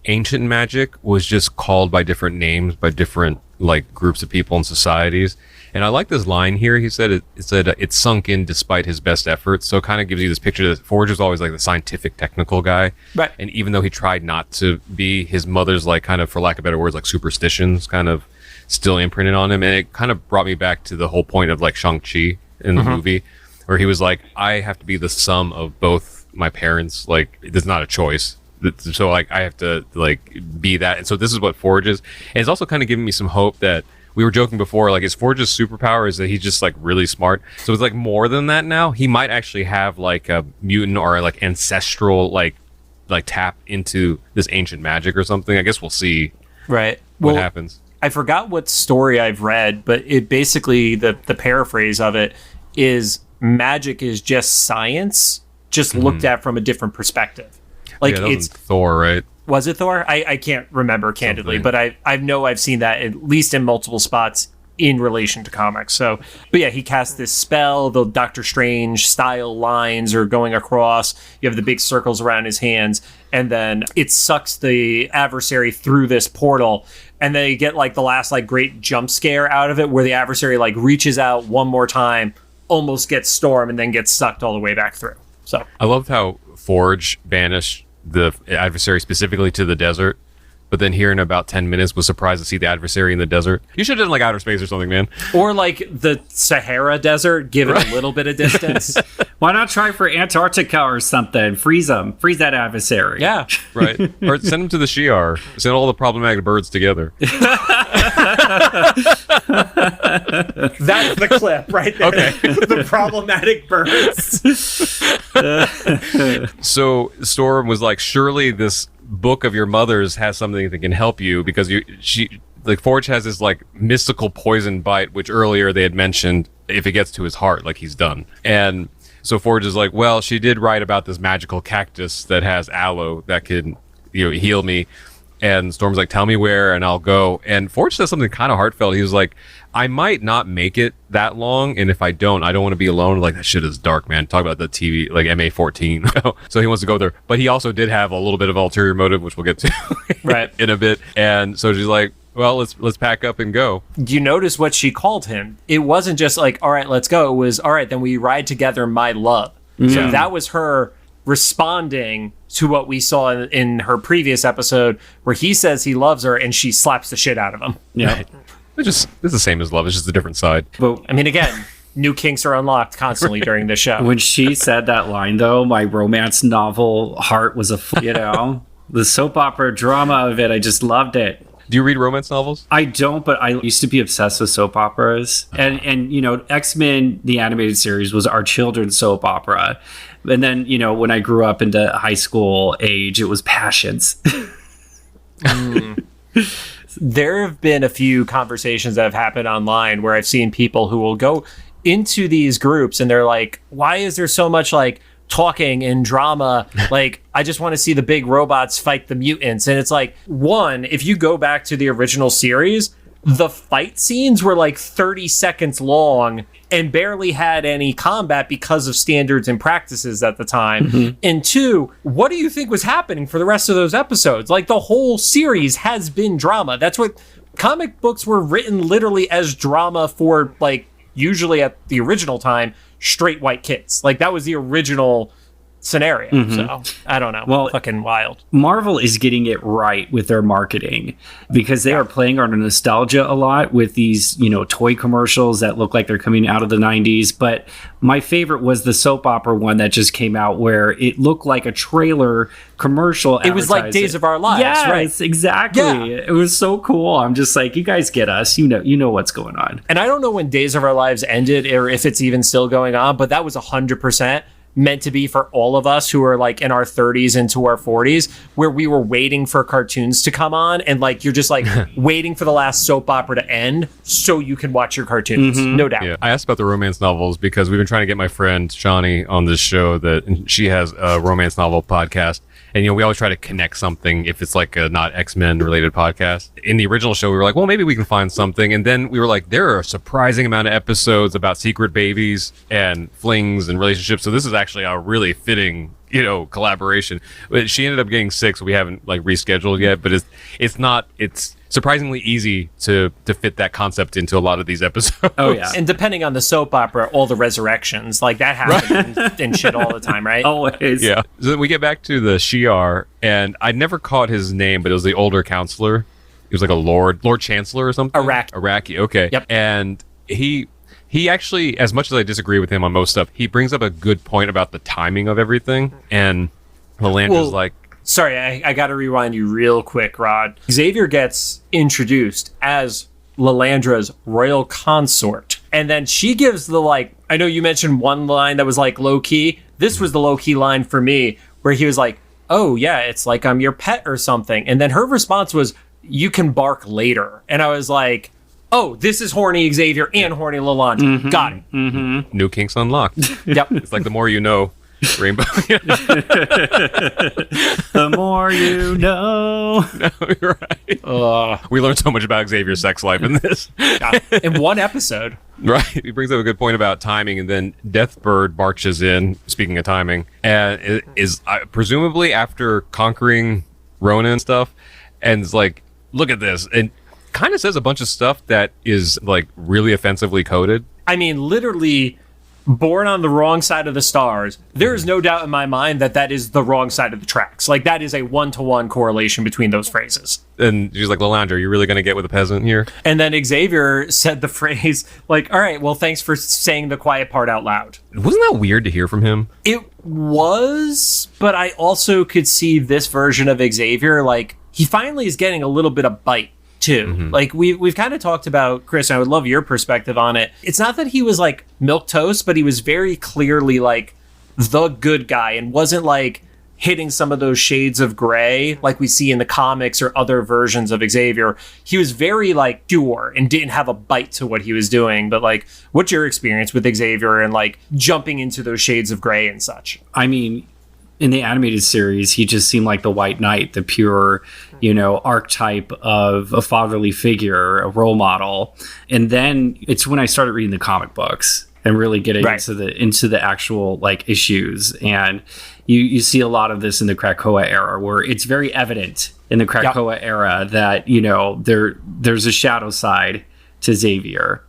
S1: ancient magic was just called by different names by different like groups of people and societies. And I like this line here. He said it sunk in despite his best efforts. So it kind of gives you this picture that Forge was always like the scientific, technical guy.
S2: Right.
S1: And even though he tried not to be, his mother's like kind of, for lack of better words, like superstitions kind of still imprinted on him. And it kind of brought me back to the whole point of like Shang-Chi in the movie, where he was like, I have to be the sum of both my parents. Like, there's not a choice. So like I have to like be that. And so this is what Forge is. And it's also kind of giving me some hope that we were joking before, like, is Forge's superpower is that he's just like really smart. So it's like more than that now. He might actually have like a mutant or like ancestral like tap into this ancient magic or something. I guess we'll see
S2: Right.
S1: what happens.
S2: I forgot what story I've read, but it basically, the paraphrase of it is magic is just science, just looked at from a different perspective. Like,
S1: Yeah, that was
S2: it's
S1: Thor, right?
S2: Was it Thor? I can't remember candidly, but I know I've seen that at least in multiple spots in relation to comics. So, but yeah, he cast this spell. The Doctor Strange style lines are going across. You have the big circles around his hands, and then it sucks the adversary through this portal. And then you get like the last like great jump scare out of it, where the adversary like reaches out one more time, almost gets Storm, and then gets sucked all the way back through. So
S1: I loved how Forge banished the adversary specifically to the desert, but then here in about 10 minutes was surprised to see the adversary in the desert. You should have done like outer space or something, man.
S2: or like the Sahara Desert, give it a little bit of distance.
S3: Why not try for Antarctica or something? Freeze them. Freeze that adversary.
S2: Yeah.
S1: Right. Or send them to the Shi'ar. Send all the problematic birds together.
S2: That's the clip right there.
S1: Okay.
S2: The problematic birds.
S1: So Storm was like, surely this book of your mother's has something that can help you, because Forge has this like mystical poison bite, which earlier they had mentioned if it gets to his heart, like he's done. And so Forge is like, well, she did write about this magical cactus that has aloe that can, heal me. And Storm's like, tell me where and I'll go. And Forge says something kind of heartfelt. He was like, I might not make it that long, and if I don't want to be alone. Like, that shit is dark, man. Talk about the TV, like MA14. So he wants to go there. But he also did have a little bit of ulterior motive, which we'll get to
S2: Right.
S1: in a bit. And so she's like, well, let's pack up and go.
S2: Do you notice what she called him? It wasn't just like, all right, let's go. It was, all right, then we ride together, my love. So that was her responding to what we saw in her previous episode, where he says he loves her and she slaps the shit out of him.
S3: Yeah.
S1: It's the same as love. It's just a different side.
S3: But
S2: I mean, again, new kinks are unlocked constantly during this show.
S3: when she said that line, though, my romance novel heart was the soap opera drama of it. I just loved it.
S1: Do you read romance novels?
S3: I don't, but I used to be obsessed with soap operas. And X-Men, the animated series, was our children's soap opera. And then, when I grew up into high school age, it was Passions.
S2: There have been a few conversations that have happened online where I've seen people who will go into these groups and they're like, why is there so much like talking and drama? Like, I just want to see the big robots fight the mutants. And it's like, one, if you go back to the original series, the fight scenes were like 30 seconds long and barely had any combat because of standards and practices at the time. And two, what do you think was happening for the rest of those episodes? Like, the whole series has been drama. That's what comic books were written, literally as drama for, like, usually at the original time, straight white kids. Like, that was the original scenario. So I don't know. Well, fucking wild.
S3: Marvel is getting it right with their marketing, because they are playing on nostalgia a lot with these, toy commercials that look like they're coming out of the 90s. But my favorite was the soap opera one that just came out, where it looked like a trailer commercial.
S2: It was like Days of Our Lives.
S3: Yes,
S2: right?
S3: Exactly. Yeah. It was so cool. I'm just like, you guys get us. You know what's going on.
S2: And I don't know when Days of Our Lives ended or if it's even still going on, but that was 100% meant to be for all of us who are like in our 30s into our 40s, where we were waiting for cartoons to come on, and like you're just like waiting for the last soap opera to end so you can watch your cartoons. No doubt.
S1: Yeah. I asked about the romance novels because we've been trying to get my friend Shawnee on this show, and she has a romance novel podcast. And, we always try to connect something if it's like a not X-Men related podcast. In the original show, we were like, well, maybe we can find something. And then we were like, there are a surprising amount of episodes about secret babies and flings and relationships. So this is actually a really fitting, collaboration. But she ended up getting sick, so we haven't like rescheduled yet. But it's surprisingly easy to fit that concept into a lot of these episodes.
S2: Oh yeah. And depending on the soap opera, all the resurrections, like that happens and shit all the time, right?
S3: Always.
S1: Yeah. So then we get back to the Shi'ar, and I never caught his name, but it was the older counselor. He was like a Lord Chancellor or something. Iraqi. Okay.
S2: Yep.
S1: And he actually, as much as I disagree with him on most stuff, he brings up a good point about the timing of everything. And Lalandra's like,
S2: sorry, I got to rewind you real quick, Rod. Xavier gets introduced as Lalandra's royal consort. And then she gives the, like, I know you mentioned one line that was like low key. This was the low key line for me, where he was like, oh yeah, it's like I'm your pet or something. And then her response was, you can bark later. And I was like, oh, this is horny Xavier and horny Lalandra. Got it.
S1: New kinks unlocked.
S2: Yep.
S1: It's like the more you know. Rainbow.
S3: The more you know.
S1: No, you're right. We learned so much about Xavier's sex life in this.
S2: In one episode.
S1: Right. He brings up a good point about timing, and then Deathbird marches in, speaking of timing, and it is presumably after conquering Rona and stuff, and it's like, look at this, and kind of says a bunch of stuff that is like really offensively coded.
S2: I mean, literally, born on the wrong side of the stars. There's no doubt in my mind that is the wrong side of the tracks. Like, that is a 1-to-1 correlation between those phrases.
S1: And she's like, Lalandra, you're really going to get with a peasant here?
S2: And then Xavier said the phrase, like, all right, well, thanks for saying the quiet part out loud.
S1: Wasn't that weird to hear from him?
S2: It was, but I also could see this version of Xavier, like, he finally is getting a little bit of bite too. Like we've kind of talked about, Chris, and I would love your perspective on it. It's not that he was like milquetoast, but he was very clearly like the good guy and wasn't like hitting some of those shades of gray like we see in the comics or other versions of Xavier. He was very like pure and didn't have a bite to what he was doing. But like, what's your experience with Xavier and like jumping into those shades of gray and such?
S3: I mean, in the animated series, he just seemed like the white knight, the pure, archetype of a fatherly figure, a role model. And then it's when I started reading the comic books and really getting into the actual like issues. And you see a lot of this in the Krakoa era, where it's very evident in the Krakoa era that, there's a shadow side to Xavier.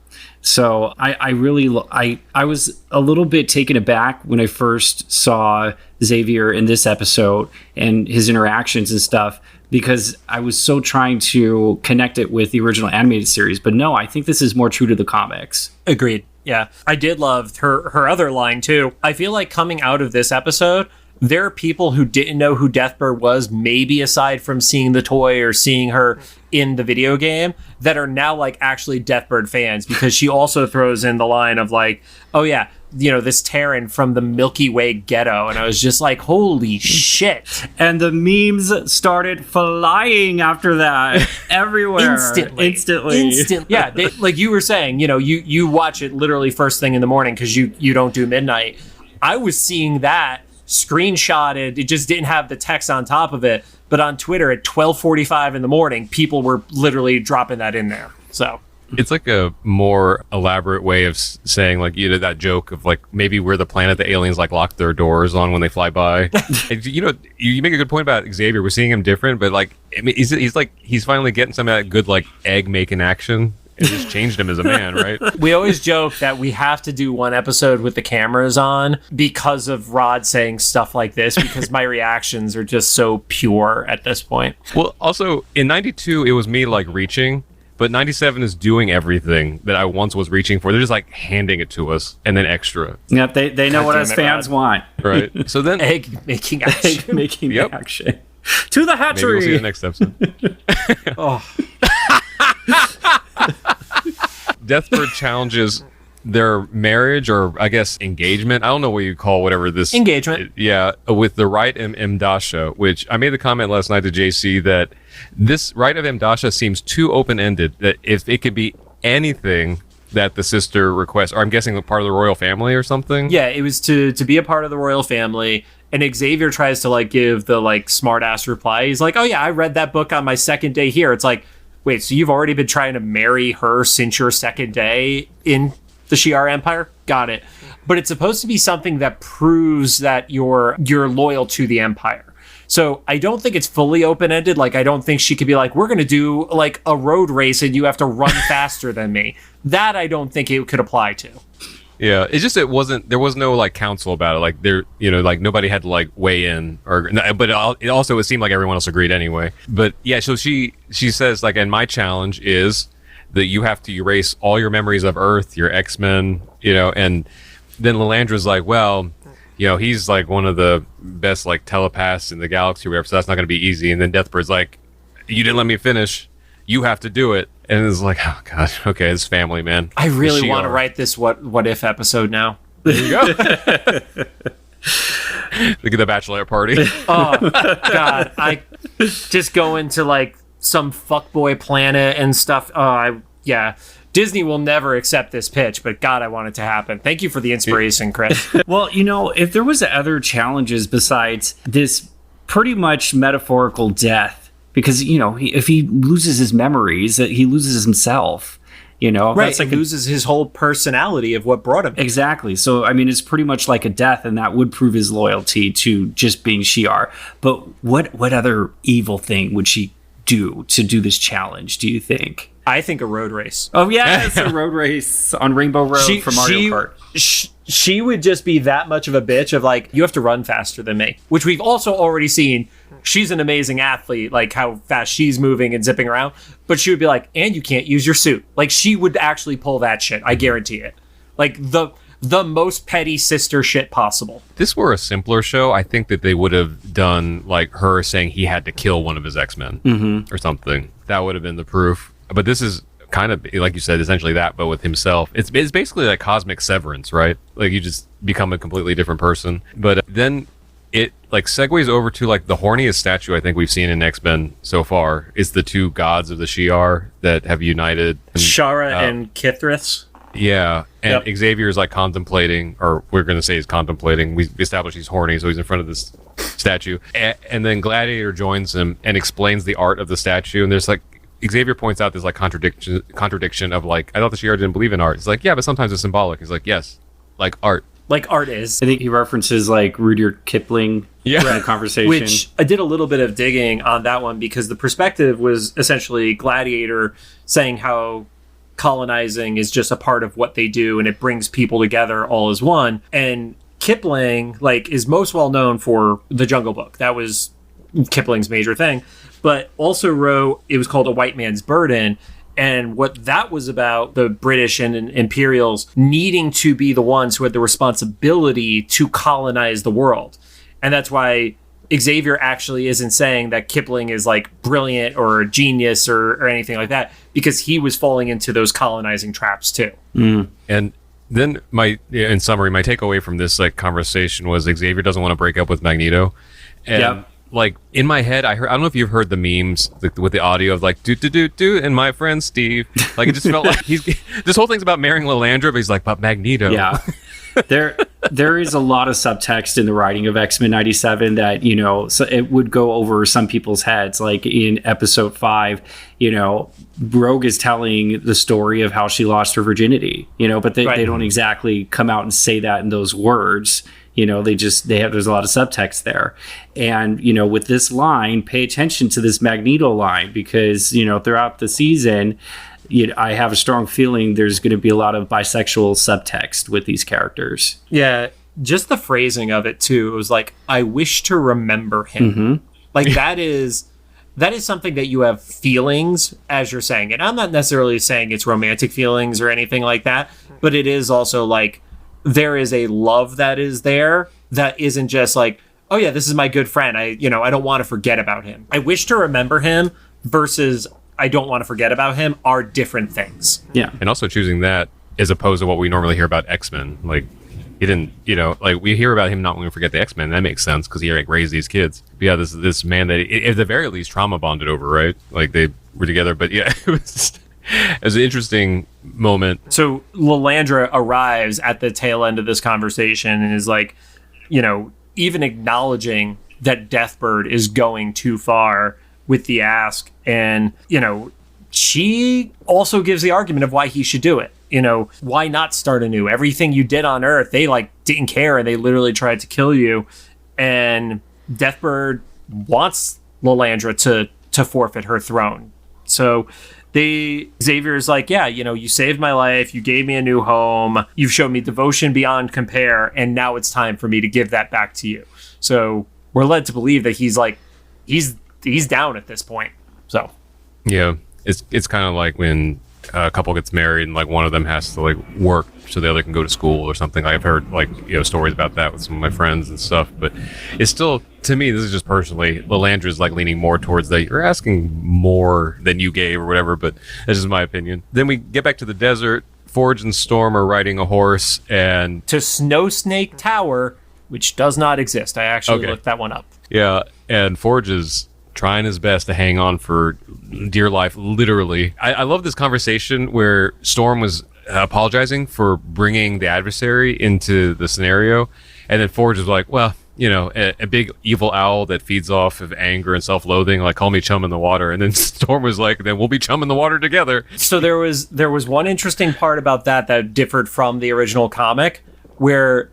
S3: So I was a little bit taken aback when I first saw Xavier in this episode and his interactions and stuff, because I was so trying to connect it with the original animated series. But no, I think this is more true to the comics.
S2: Agreed. Yeah. I did love her other line too. I feel like coming out of this episode, there are people who didn't know who Deathbird was, maybe aside from seeing the toy or seeing her in the video game, that are now like actually Deathbird fans, because she also throws in the line of like, oh yeah, this Terran from the Milky Way ghetto. And I was just like, holy shit.
S3: And the memes started flying after that everywhere. Instantly.
S2: Yeah. Like you were saying, you watch it literally first thing in the morning because you don't do midnight. I was seeing that screenshotted. It just didn't have the text on top of it. But on Twitter at 12:45 in the morning, people were literally dropping that in there. So
S1: it's like a more elaborate way of saying, like, you know, that joke of like maybe we're the planet the aliens like lock their doors on when they fly by. And, you know, you make a good point about Xavier. We're seeing him different, but like, I mean, he's finally getting some of that good like egg making action. It just changed him as a man, right?
S2: we always joke that we have to do one episode with the cameras on because of Rod saying stuff like this, because my reactions are just so pure at this point.
S1: Well, also in 92, it was me like reaching, but 97 is doing everything that I once was reaching for. They're just like handing it to us and then extra.
S3: Yep, they know what us fans want.
S1: Right. So then
S2: Egg making action.
S3: Egg making action. To the hatchery.
S1: Maybe we'll see you next episode.
S2: Oh.
S1: Deathbird challenges their marriage, or I guess engagement. I don't know what you call whatever this
S2: engagement.
S1: Yeah, with the Rite of Mdasha, which I made the comment last night to JC that this Rite of Mdasha seems too open-ended. That if it could be anything that the sister requests, or I'm guessing part of the royal family or something.
S2: Yeah, it was to be a part of the royal family. And Xavier tries to like give the like smart ass reply. He's like, "Oh yeah, I read that book on my second day here." It's like, wait, so you've already been trying to marry her since your second day in the Shi'ar Empire? Got it. But it's supposed to be something that proves that you're loyal to the Empire. So I don't think it's fully open-ended. Like, I don't think she could be like, we're going to do like a road race and you have to run faster than me. That I don't think it could apply to.
S1: Yeah, it's just there was no like council about it. Like there, you know, like nobody had to like weigh in, but it seemed like everyone else agreed anyway. But yeah, so she says like, and my challenge is that you have to erase all your memories of Earth, your X-Men, you know, and then Lilandra's like, well, you know, he's like one of the best like telepaths in the galaxy or whatever, so that's not going to be easy. And then Deathbird's like, you didn't let me finish. You have to do it. And it's like, oh god, okay, it's family, man.
S2: I really want to write this what if episode now.
S1: There you go. Look at the bachelorette party.
S2: Oh god, I just go into like some fuckboy planet and stuff. Yeah. Disney will never accept this pitch, but god, I want it to happen. Thank you for the inspiration, Chris.
S3: Well, you know, if there was other challenges besides this pretty much metaphorical death, because, you know, if he loses his memories, he loses himself, you know.
S2: Right,
S3: that's like
S2: he loses his whole personality of what brought him.
S3: Exactly. So, I mean, it's pretty much like a death, and that would prove his loyalty to just being Shi'ar. But what other evil thing would she do to do this challenge, do you think?
S2: I think a road race.
S3: Oh, yeah, it's a road race on Rainbow Road for Mario Kart.
S2: She would just be that much of a bitch of like, you have to run faster than me, which we've also already seen. She's an amazing athlete, like how fast she's moving and zipping around. But she would be like, and you can't use your suit. Like, she would actually pull that shit. I guarantee it. Like, the most petty sister shit possible.
S1: If this were a simpler show, I think that they would have done like her saying he had to kill one of his X-Men or something. That would have been the proof. But this is kind of, like you said, essentially that, but with himself. It's basically like cosmic severance, right? Like, you just become a completely different person. But then it like segues over to like the horniest statue I think we've seen in X-Men so far. It's the two gods of the Shi'ar that have united.
S2: Shara and Kithris.
S1: Yeah, and yep. Xavier is like contemplating, or we're going to say he's contemplating. We established he's horny, so he's in front of this statue. And then Gladiator joins him and explains the art of the statue. And there's like, Xavier points out this like contradiction of like, I thought the Shi'ar didn't believe in art. It's like, yeah, but sometimes it's symbolic. He's like, yes, like art.
S2: Like art is.
S3: I think he references like Rudyard Kipling in a conversation.
S2: Which I did a little bit of digging on that one, because the perspective was essentially Gladiator saying how colonizing is just a part of what they do and it brings people together all as one. And Kipling like is most well known for The Jungle Book. That was Kipling's major thing. But also wrote, it was called A White Man's Burden. And what that was about, the British and Imperials needing to be the ones who had the responsibility to colonize the world. And that's why Xavier actually isn't saying that Kipling is like brilliant or a genius or anything like that, because he was falling into those colonizing traps too.
S1: And then in summary, my takeaway from this like conversation was Xavier doesn't want to break up with Magneto. And like in my head, I don't know if you've heard the memes with the audio of like do and my friend Steve. Like, it just felt like this whole thing's about marrying Lilandra, but he's like, but Magneto.
S3: Yeah. There is a lot of subtext in the writing of X-Men 97 that, so it would go over some people's heads. Like in episode 5, Rogue is telling the story of how she lost her virginity, but they don't exactly come out and say that in those words. There's a lot of subtext there. And, with this line, pay attention to this Magneto line, because, throughout the season, I have a strong feeling there's going to be a lot of bisexual subtext with these characters.
S2: Yeah, just the phrasing of it too. It was like, I wish to remember him.
S3: Mm-hmm.
S2: Like that is something that you have feelings as you're saying it. I'm not necessarily saying it's romantic feelings or anything like that, but it is also like there is a love that is there that isn't just like, oh yeah, this is my good friend. I don't want to forget about him. I wish to remember him versus I don't want to forget about him are different things.
S3: Yeah.
S1: And also choosing that as opposed to what we normally hear about X-Men. Like, he didn't, like we hear about him not wanting to forget the X-Men. That makes sense because he raised these kids. But yeah, this man that at the very least trauma bonded over, right? Like they were together. But yeah, it was an interesting moment.
S2: So Lilandra arrives at the tail end of this conversation and is like, even acknowledging that Deathbird is going too far with the ask. And, she also gives the argument of why he should do it. Why not start anew? Everything you did on Earth, they didn't care and they literally tried to kill you. And Deathbird wants Lilandra to forfeit her throne. So Xavier's like, yeah, you saved my life. You gave me a new home. You've shown me devotion beyond compare. And now it's time for me to give that back to you. So we're led to believe that he's down at this point. So
S1: yeah, it's kind of like when a couple gets married and one of them has to work so the other can go to school or something. I've heard stories about that with some of my friends and stuff, but it's still, to me, this is just personally, Lilandra's leaning more towards that you're asking more than you gave or whatever, but that's just my opinion. Then we get back to the desert. Forge and Storm are riding a horse and
S2: to Snow Snake Tower, which does not exist. I actually looked that one up.
S1: Yeah, and Forge is trying his best to hang on for dear life, literally. I love this conversation where Storm was apologizing for bringing the Adversary into the scenario, and then Forge is like, well, a big evil owl that feeds off of anger and self-loathing, call me chum in the water. And then Storm was like, then we'll be chum in the water together.
S2: So there was one interesting part about that differed from the original comic, where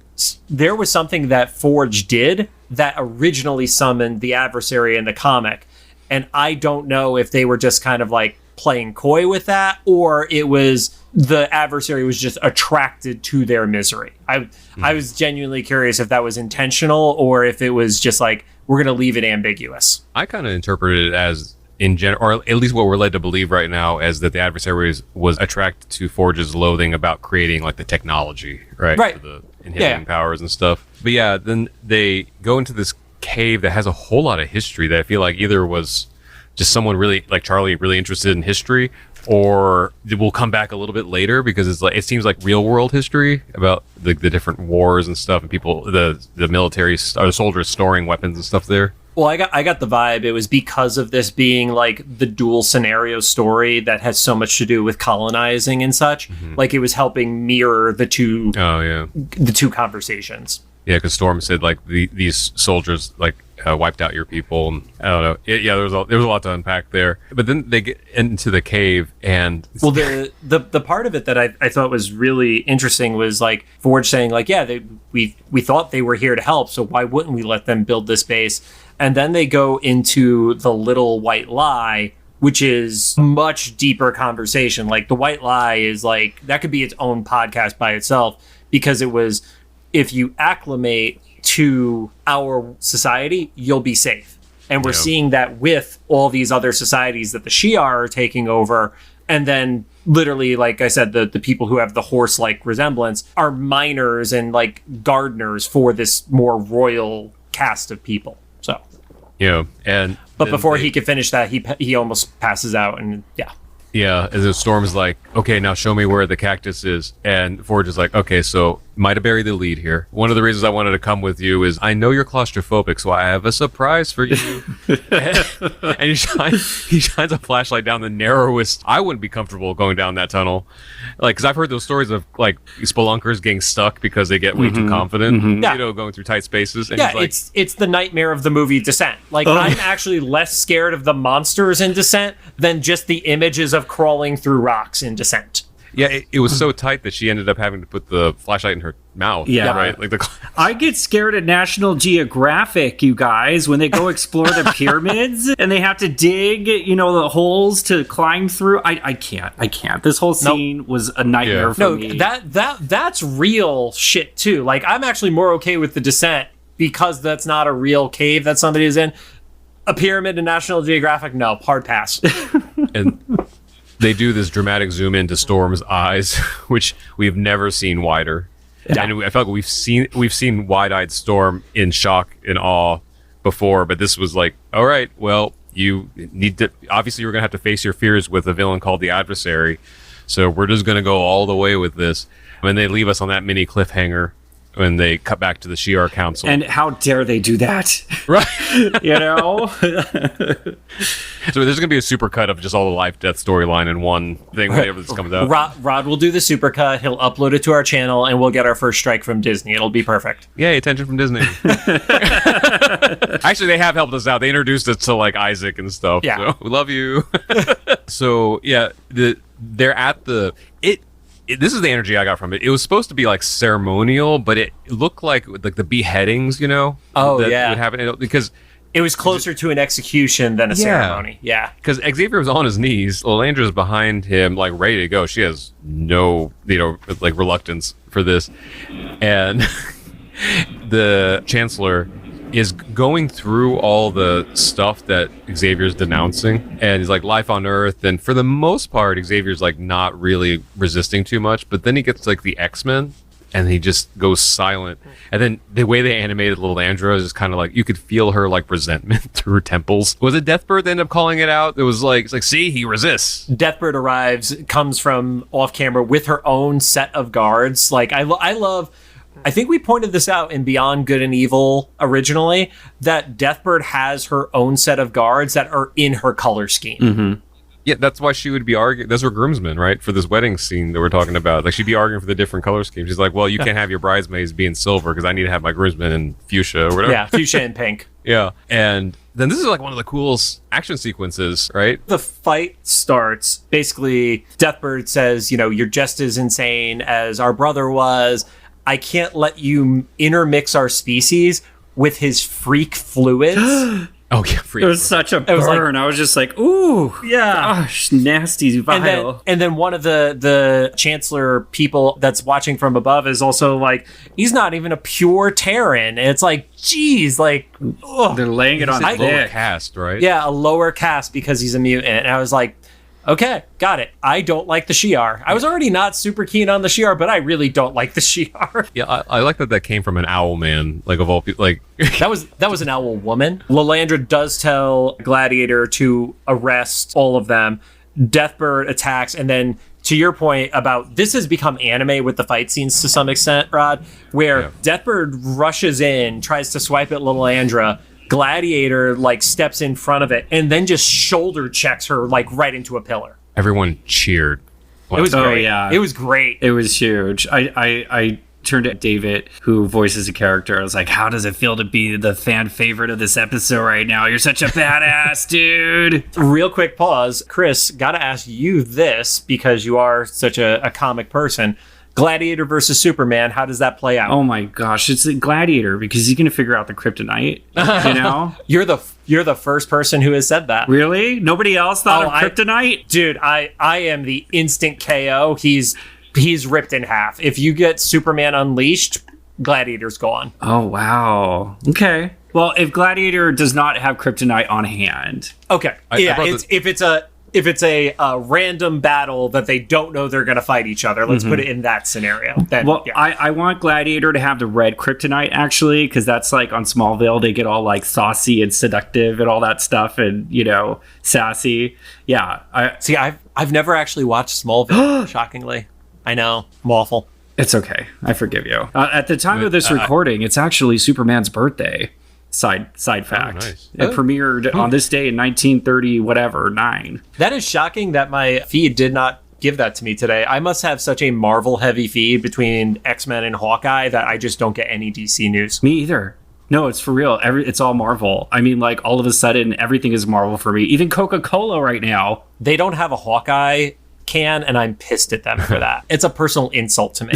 S2: there was something that Forge did that originally summoned the Adversary in the comic. And I don't know if they were just kind of playing coy with that, or it was the Adversary was just attracted to their misery. I was genuinely curious if that was intentional or if it was just we're going to leave it ambiguous.
S1: I kind of interpreted it as in general, or at least what we're led to believe right now, as that the Adversary was attracted to Forge's loathing about creating the technology, right?
S2: Right.
S1: For the inhibiting powers and stuff. But yeah, then they go into this cave that has a whole lot of history that I feel either was just someone really Charlie really interested in history, or it will come back a little bit later because it seems like real world history about the different wars and stuff and people, the military or the soldiers storing weapons and stuff there.
S2: Well, I got the vibe it was because of this being the dual scenario story that has so much to do with colonizing and such. Mm-hmm. It was helping mirror the two. Oh yeah, the two conversations.
S1: Yeah, because Storm said these soldiers wiped out your people. And I don't know. There was a lot to unpack there. But then they get into the cave and
S2: the part of it that I thought was really interesting was Forge saying we thought they were here to help, so why wouldn't we let them build this base? And then they go into the little white lie, which is much deeper conversation. The white lie is that could be its own podcast by itself, because it was, if you acclimate to our society, you'll be safe. And we're seeing that with all these other societies that the Shi'ar are taking over. And then literally, like I said, the people who have the horse-like resemblance are miners and gardeners for this more royal cast of people. So
S1: yeah, and
S2: but before he could finish that, he almost passes out, and yeah.
S1: Yeah, and then Storm's like, okay, now show me where the cactus is. And Forge is like, okay, so might have buried the lead here. One of the reasons I wanted to come with you is I know you're claustrophobic, so I have a surprise for you. And he shines a flashlight down the narrowest. I wouldn't be comfortable going down that tunnel. Like, because I've heard those stories of, like, spelunkers getting stuck because they get way too confident,
S2: Yeah.
S1: you know, going through tight spaces. And
S2: Yeah,
S1: he's like,
S2: it's the nightmare of the movie Descent. Like, I'm actually less scared of the monsters in Descent than just the images of crawling through rocks in Descent.
S1: yeah, it was so tight that she ended up having to put the flashlight in her mouth.
S3: Yeah.
S1: Right? Like
S3: I get scared at National Geographic, you guys, when they go explore the pyramids and they have to dig, you know, the holes to climb through. I can't. This whole scene was a nightmare for me.
S2: That's real shit too. Like, I'm actually more okay with the Descent because that's not a real cave that somebody is in. A pyramid in National Geographic, no, hard pass.
S1: and they do this dramatic zoom into Storm's eyes, which we've never seen wider.
S2: Yeah.
S1: And I feel like we've seen wide-eyed Storm in shock and awe before, but this was like, all right, well, you need to, obviously you're gonna have to face your fears with a villain called the Adversary, so we're just gonna go all the way with this. And they leave us on that mini cliffhanger when they cut back to the Shi'ar Council.
S3: And how dare they do that?
S1: Right.
S3: You know?
S1: So there's going to be a supercut of just all the life-death storyline in one thing whenever this comes out.
S2: Rod will do the supercut. He'll upload it to our channel, and we'll get our first strike from Disney. It'll be perfect.
S1: Yay, attention from Disney. Actually, they have helped us out. They introduced us to, like, Isaac and stuff.
S2: Yeah.
S1: So we love you. So, yeah, they're at the... This is the energy I got from it. It was supposed to be like ceremonial, but it looked like the beheadings, you know?
S2: Oh,
S1: that
S2: yeah.
S1: would happen because
S2: It was closer to an execution than a ceremony. Yeah.
S1: because Xavier was on his knees, Lilandra's behind him, like ready to go. She has no, like reluctance for this, and the Chancellor is going through all the stuff that Xavier's denouncing, and he's like, life on Earth, and for the most part Xavier's like not really resisting too much, but then he gets like the X-Men and he just goes silent, and then the way they animated Lilandra is just kind of like you could feel her like resentment through her temples. Was it Deathbird that ended up calling it out? It was like, it's like, see, he resists.
S2: Deathbird arrives, comes from off camera with her own set of guards. Like, I love... I think we pointed this out in Beyond Good and Evil originally, that Deathbird has her own set of guards that are in her color scheme.
S3: Mm-hmm.
S1: Yeah, that's why she would be arguing. Those are groomsmen, right? For this wedding scene that we're talking about. Like, she'd be arguing for the different color schemes. She's like, well, you can't have your bridesmaids be in silver because I need to have my groomsmen in fuchsia or whatever.
S2: Yeah, fuchsia and pink.
S1: Yeah. And then this is like one of the coolest action sequences, right?
S2: The fight starts. Basically, Deathbird says, you're just as insane as our brother was. I can't let you intermix our species with his freak fluids.
S1: Oh, yeah.
S3: It was such a burn. I was just like, ooh,
S2: yeah,
S3: gosh, nasty, vile.
S2: And then one of the Chancellor people that's watching from above is also like, he's not even a pure Terran. And it's like, geez, like, ugh.
S3: They're laying it on
S1: a lower
S3: thick.
S1: caste, right?
S2: Yeah, a lower caste because he's a mutant. And I was like, okay, got it. I don't like the Shi'ar. I was already not super keen on the Shi'ar, but I really don't like the Shi'ar.
S1: Yeah, I like that came from an owl man, like, of all people. Like,
S2: that was an owl woman. Lilandra does tell Gladiator to arrest all of them. Deathbird attacks, and then to your point about this has become anime with the fight scenes to some extent, Rod, where Deathbird rushes in, tries to swipe at Lilandra. Gladiator like steps in front of it and then just shoulder checks her like right into a pillar.
S1: Everyone cheered.
S2: It was great.
S3: Oh, yeah.
S2: It was great.
S3: It was huge. I turned to David, who voices a character. I was like, how does it feel to be the fan favorite of this episode right now? You're such a badass, dude.
S2: Real quick pause. Chris, gotta ask you this because you are such a comic person. Gladiator versus Superman, how does that play out?
S3: Oh my gosh, it's a Gladiator because he's gonna figure out the kryptonite. You know,
S2: you're the first person who has said that.
S3: Really? Nobody else thought of kryptonite?
S2: Dude, I am the instant KO. He's ripped in half. If you get Superman unleashed, Gladiator's gone.
S3: Oh wow. Okay. Well, if Gladiator does not have kryptonite on hand,
S2: okay, if it's a random battle that they don't know they're going to fight each other, let's put it in that scenario. Then,
S3: well, yeah. I want Gladiator to have the red kryptonite, actually, because that's like on Smallville, they get all like saucy and seductive and all that stuff and, sassy. Yeah.
S2: I've I've never actually watched Smallville, shockingly. I know. I'm awful.
S3: It's okay. I forgive you. At the time of this recording, it's actually Superman's birthday. Side fact.
S1: Nice.
S3: It premiered on this day in 9.
S2: That is shocking that my feed did not give that to me today. I must have such a Marvel heavy feed between X-Men and Hawkeye that I just don't get any DC news.
S3: Me either. No, it's for real. It's all Marvel. I mean, like, all of a sudden, everything is Marvel for me. Even Coca-Cola right now.
S2: They don't have a Hawkeye can, and I'm pissed at them for that. It's a personal insult to me.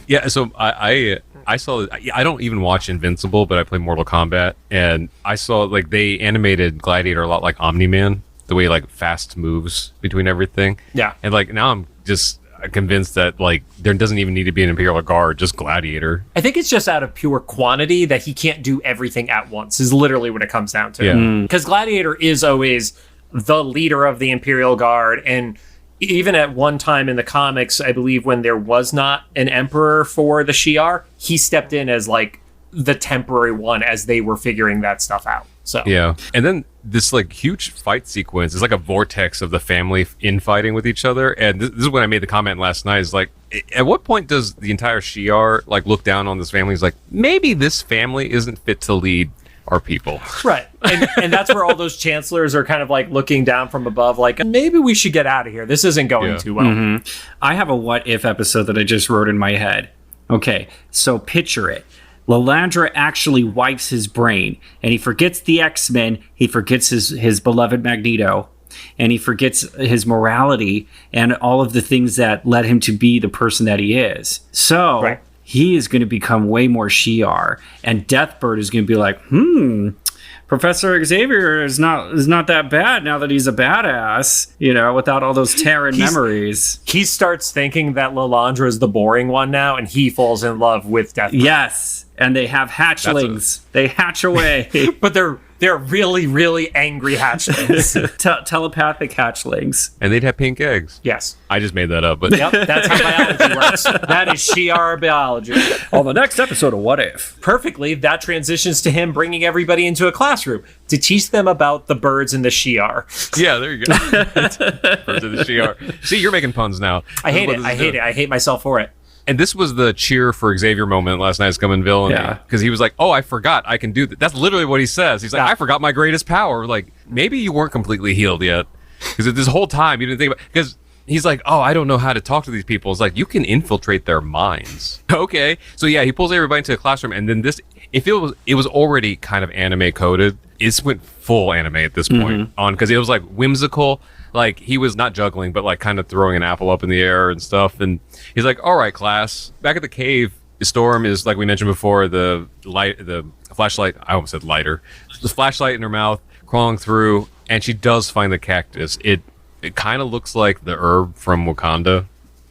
S1: Yeah, so I saw, I don't even watch Invincible, but I play Mortal Kombat, and I saw, like, they animated Gladiator a lot like Omni-Man, the way, like, fast moves between everything.
S2: Yeah.
S1: And, like, now I'm just convinced that, like, there doesn't even need to be an Imperial Guard, just Gladiator.
S2: I think it's just out of pure quantity that he can't do everything at once, is literally what it comes down to.
S1: Yeah.
S2: Because Gladiator is always the leader of the Imperial Guard, and even at one time in the comics, I believe when there was not an emperor for the Shi'ar, he stepped in as like the temporary one as they were figuring that stuff out. So
S1: Yeah. And then this like huge fight sequence is like a vortex of the family infighting with each other. And this is when I made the comment last night, is like, at what point does the entire Shi'ar like look down on this family? It's like, maybe this family isn't fit to lead our people.
S2: Right. And that's where all those chancellors are kind of like looking down from above, like, maybe we should get out of here. This isn't going too well.
S3: I have a what if episode that I just wrote in my head. Okay, so picture it. Lilandra actually wipes his brain, and he forgets the X-Men, he forgets his beloved Magneto, and he forgets his morality and all of the things that led him to be the person that he is. So he is going to become way more Shi'ar, and Deathbird is going to be like, Professor Xavier is not that bad now that he's a badass, you know, without all those Terran memories.
S2: He starts thinking that Lilandra is the boring one now, and he falls in love with Deathbird.
S3: Yes, and they have hatchlings. They hatch away.
S2: But they're really, really angry hatchlings.
S3: Telepathic hatchlings.
S1: And they'd have pink eggs.
S2: Yes.
S1: I just made that up, but
S2: Yep, that's how biology works. That is Shi'ar biology.
S3: On the next episode of What If?
S2: Perfectly, that transitions to him bringing everybody into a classroom to teach them about the birds and the Shi'ar.
S1: yeah, there you go. Birds of the Shi'ar. See, you're making puns now.
S2: I hate it. I hate myself for it.
S1: And this was the cheer for Xavier moment last night as Coming Villain.
S3: Yeah.
S1: Because he was like, oh, I forgot I can do that. That's literally what he says. He's like, I forgot my greatest power. Like, maybe you weren't completely healed yet. Because this whole time you didn't think about, because he's like, oh, I don't know how to talk to these people. It's like, you can infiltrate their minds. Okay. So yeah, he pulls everybody into a classroom, and then this, if it was already kind of anime coded, it went full anime at this point on, because it was like whimsical. Like, he was not juggling, but like kind of throwing an apple up in the air and stuff. And he's like, all right, class, back at the cave, Storm is, like we mentioned before, the flashlight, I almost said lighter, the flashlight in her mouth, crawling through, and she does find the cactus. It kind of looks like the herb from Wakanda,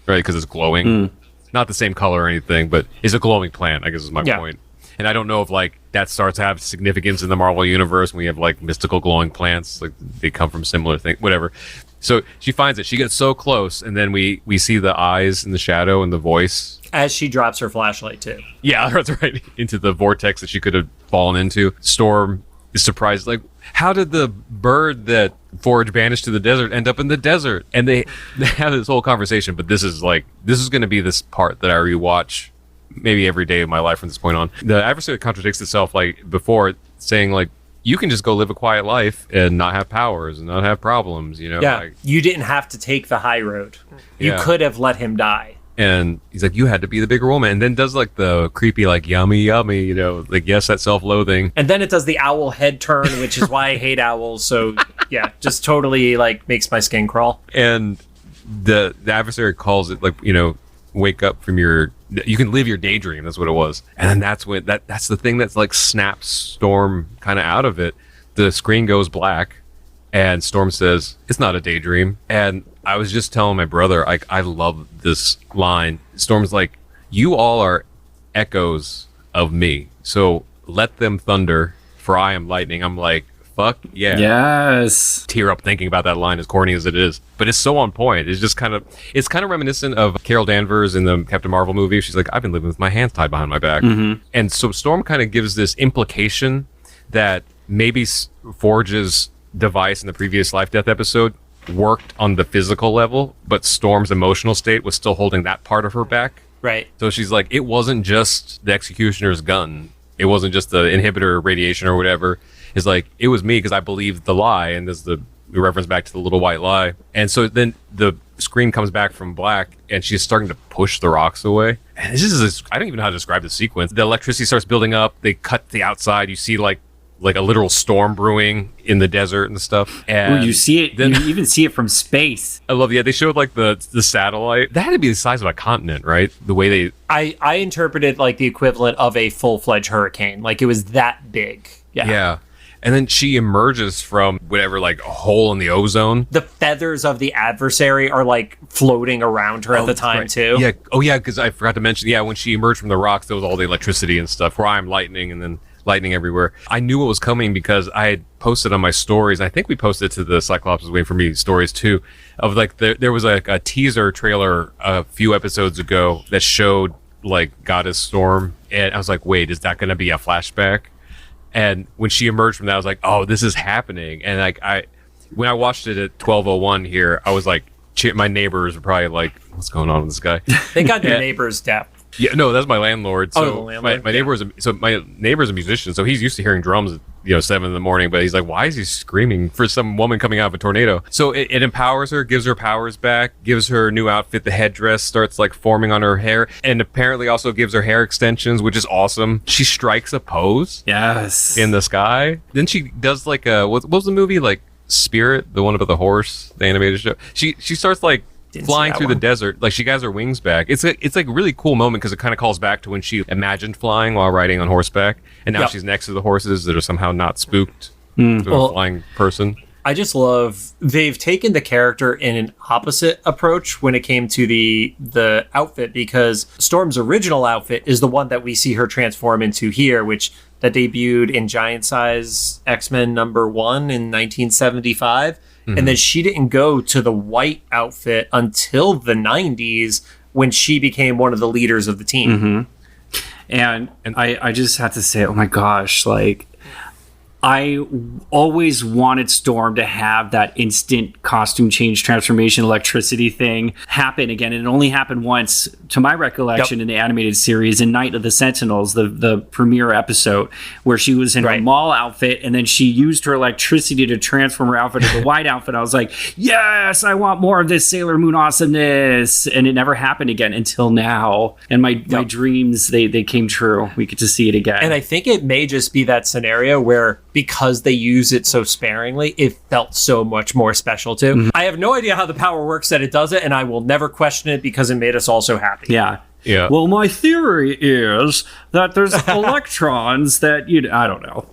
S1: right? Because it's glowing. Not the same color or anything, but it's a glowing plant, I guess is my point. And I don't know if like that starts to have significance in the Marvel universe when we have like mystical glowing plants, like they come from similar things, whatever. So she finds it. She gets so close, and then we see the eyes in the shadow and the voice
S2: As she drops her flashlight too.
S1: Yeah, that's right. Into the vortex that she could have fallen into. Storm is surprised, like, how did the bird that Forge banished to the desert end up in the desert? And they have this whole conversation, but this is going to be this part that I rewatch maybe every day of my life from this point on. The adversary contradicts itself, like before, saying like, you can just go live a quiet life and not have powers and not have problems, you know?
S2: Yeah,
S1: like,
S2: you didn't have to take the high road. You could have let him die.
S1: and he's like, you had to be the bigger woman, and then does like the creepy like yummy, you know, like, yes, that self-loathing.
S2: And then it does the owl head turn, which is why I hate owls. So yeah, just totally like makes my skin crawl.
S1: And the adversary calls it like, you know, wake up from you can live your daydream. That's what it was. And then that's when that's the thing that's like snaps Storm kind of out of it. The screen goes black and Storm says, it's not a daydream. And I was just telling my brother, I love this line. Storm's like, you all are echoes of me, so let them thunder, for I am lightning. I'm like, fuck yeah.
S3: Yes.
S1: Tear up thinking about that line, as corny as it is, but it's so on point. It's just kind of reminiscent of Carol Danvers in the Captain Marvel movie. She's like, I've been living with my hands tied behind my back. Mm-hmm. And so Storm kind of gives this implication that maybe Forge's device in the previous LifeDeath episode worked on the physical level, but Storm's emotional state was still holding that part of her back.
S2: Right.
S1: So she's like, it wasn't just the executioner's gun. It wasn't just the inhibitor radiation or whatever. It's like, it was me because I believed the lie. And there's the reference back to the little white lie. And so then the screen comes back from black and she's starting to push the rocks away. And this is this, I don't even know how to describe the sequence. The electricity starts building up. They cut the outside. You see like a literal storm brewing in the desert and stuff. And
S3: you see it. Then, you even see it from space.
S1: I love. Yeah, they showed like the satellite. That had to be the size of a continent, right? The way they.
S2: I interpreted like the equivalent of a full-fledged hurricane. Like it was that big. Yeah.
S1: Yeah. And then she emerges from whatever, like a hole in the ozone.
S2: The feathers of the adversary are like floating around her at the time
S1: right.
S2: too.
S1: Yeah. Oh yeah, because I forgot to mention. Yeah, when she emerged from the rocks, there was all the electricity and stuff. Prime lightning and then lightning everywhere. I knew what was coming because I had posted on my stories. I think we posted to the Cyclops was waiting for me stories too. Of like there was like a teaser trailer a few episodes ago that showed like Goddess Storm, and I was like, wait, is that going to be a flashback? And when she emerged from that, I was like, oh, this is happening. And like when I watched it at 12:01 here, I was like, my neighbors were probably like, what's going on with this guy?
S2: They got your neighbor's deaf.
S1: Yeah, no, that's my landlord. So
S2: the landlord.
S1: my neighbor my neighbor's a musician, so he's used to hearing drums at 7 a.m. But he's like, why is he screaming for some woman coming out of a tornado? So it empowers her, gives her powers back, gives her a new outfit. The headdress starts like forming on her hair, and apparently also gives her hair extensions, which is awesome. She strikes a pose,
S3: Yes,
S1: in the sky. Then she does like what was the movie, like Spirit, the one about the horse, the animated show. She starts like flying through the desert, like she has her wings back. It's like a really cool moment because it kind of calls back to when she imagined flying while riding on horseback, and now she's next to the horses that are somehow not spooked to a flying person.
S2: I just love they've taken the character in an opposite approach when it came to the outfit, because Storm's original outfit is the one that we see her transform into here, which that debuted in Giant Size X-Men #1 in 1975. And then she didn't go to the white outfit until the 90s when she became one of the leaders of the team.
S3: And I just have to say, oh my gosh, like I always wanted Storm to have that instant costume change transformation electricity thing happen again. And it only happened once, to my recollection, in the animated series in Night of the Sentinels, the premiere episode, where she was in her mall outfit and then she used her electricity to transform her outfit to the white outfit. I was like, yes, I want more of this Sailor Moon awesomeness. And it never happened again until now. And my dreams, they came true. We get to see it again.
S2: And I think it may just be that scenario where, because they use it so sparingly, it felt so much more special too. I have no idea how the power works that it does it, and I will never question it because it made us all so happy.
S3: Yeah. Well, my theory is that there's electrons that I don't know.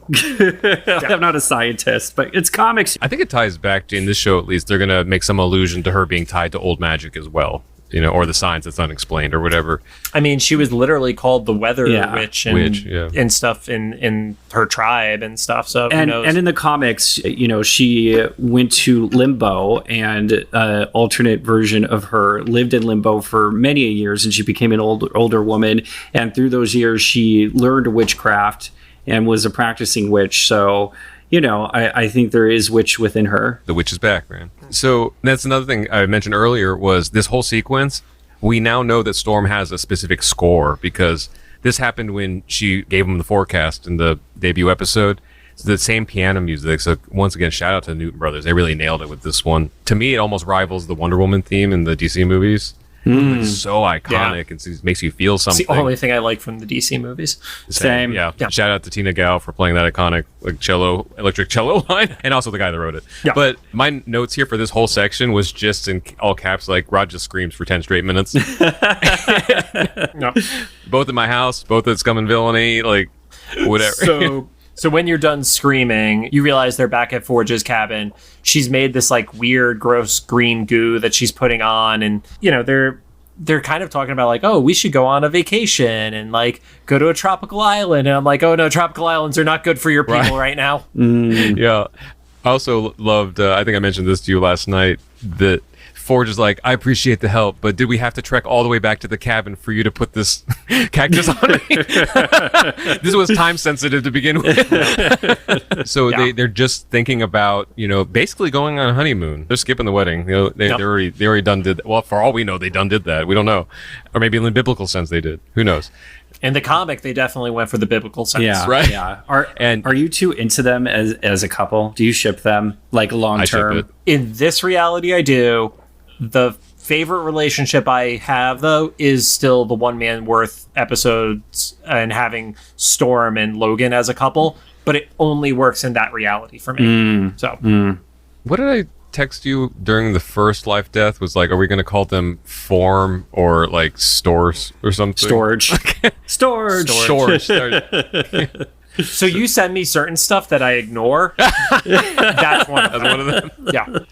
S3: I'm not a scientist, but it's comics.
S1: I think it ties back to, in this show at least, they're going to make some allusion to her being tied to old magic as well. Or the science that's unexplained or whatever.
S2: I mean, she was literally called the Weather Witch and stuff in her tribe and stuff. So who knows? And
S3: in the comics, she went to limbo, and an alternate version of her lived in limbo for many years, and she became an older woman. And through those years, she learned witchcraft and was a practicing witch. So I think there is witch within her.
S1: The witch is back, man. So that's another thing I mentioned earlier was this whole sequence. We now know that Storm has a specific score because this happened when she gave him the forecast in the debut episode. It's the same piano music. So once again, shout out to the Newton Brothers. They really nailed it with this one. To me, it almost rivals the Wonder Woman theme in the DC movies. It's so iconic and it makes you feel something.
S2: It's the only thing I like from the DC movies.
S3: Same.
S1: Yeah. Shout out to Tina Gal for playing that iconic electric cello line, and also the guy that wrote it. Yeah. But my notes here for this whole section was just in all caps, like Rod just screams for 10 straight minutes. Both in my house, both at Scum and Villainy, like whatever.
S2: So when you're done screaming, you realize they're back at Forge's cabin. She's made this like weird, gross green goo that she's putting on, and they're kind of talking about like, oh, we should go on a vacation and like go to a tropical island. And I'm like, oh no, tropical islands are not good for your people right now.
S1: Yeah. I also loved, I think I mentioned this to you last night, that Forge is like, I appreciate the help, but did we have to trek all the way back to the cabin for you to put this cactus on me? This was time sensitive to begin with. So they're just thinking about, basically going on a honeymoon. They're skipping the wedding. They already done did that. Well, for all we know, they done did that. We don't know. Or maybe in the biblical sense they did. Who knows?
S2: In the comic, they definitely went for the biblical sense.
S3: Yeah,
S1: right.
S3: Yeah. Are you two into them as a couple? Do you ship them like long term?
S1: I ship it.
S2: In this reality, I do. The favorite relationship I have, though, is still the One Man Worth episodes and having Storm and Logan as a couple, but it only works in that reality for me.
S1: What did I text you during the first Life Death? Was like, are we going to call them Form or like Stores or something?
S3: Storage.
S1: Storage.
S2: So you send me certain stuff that I ignore. That's one of them.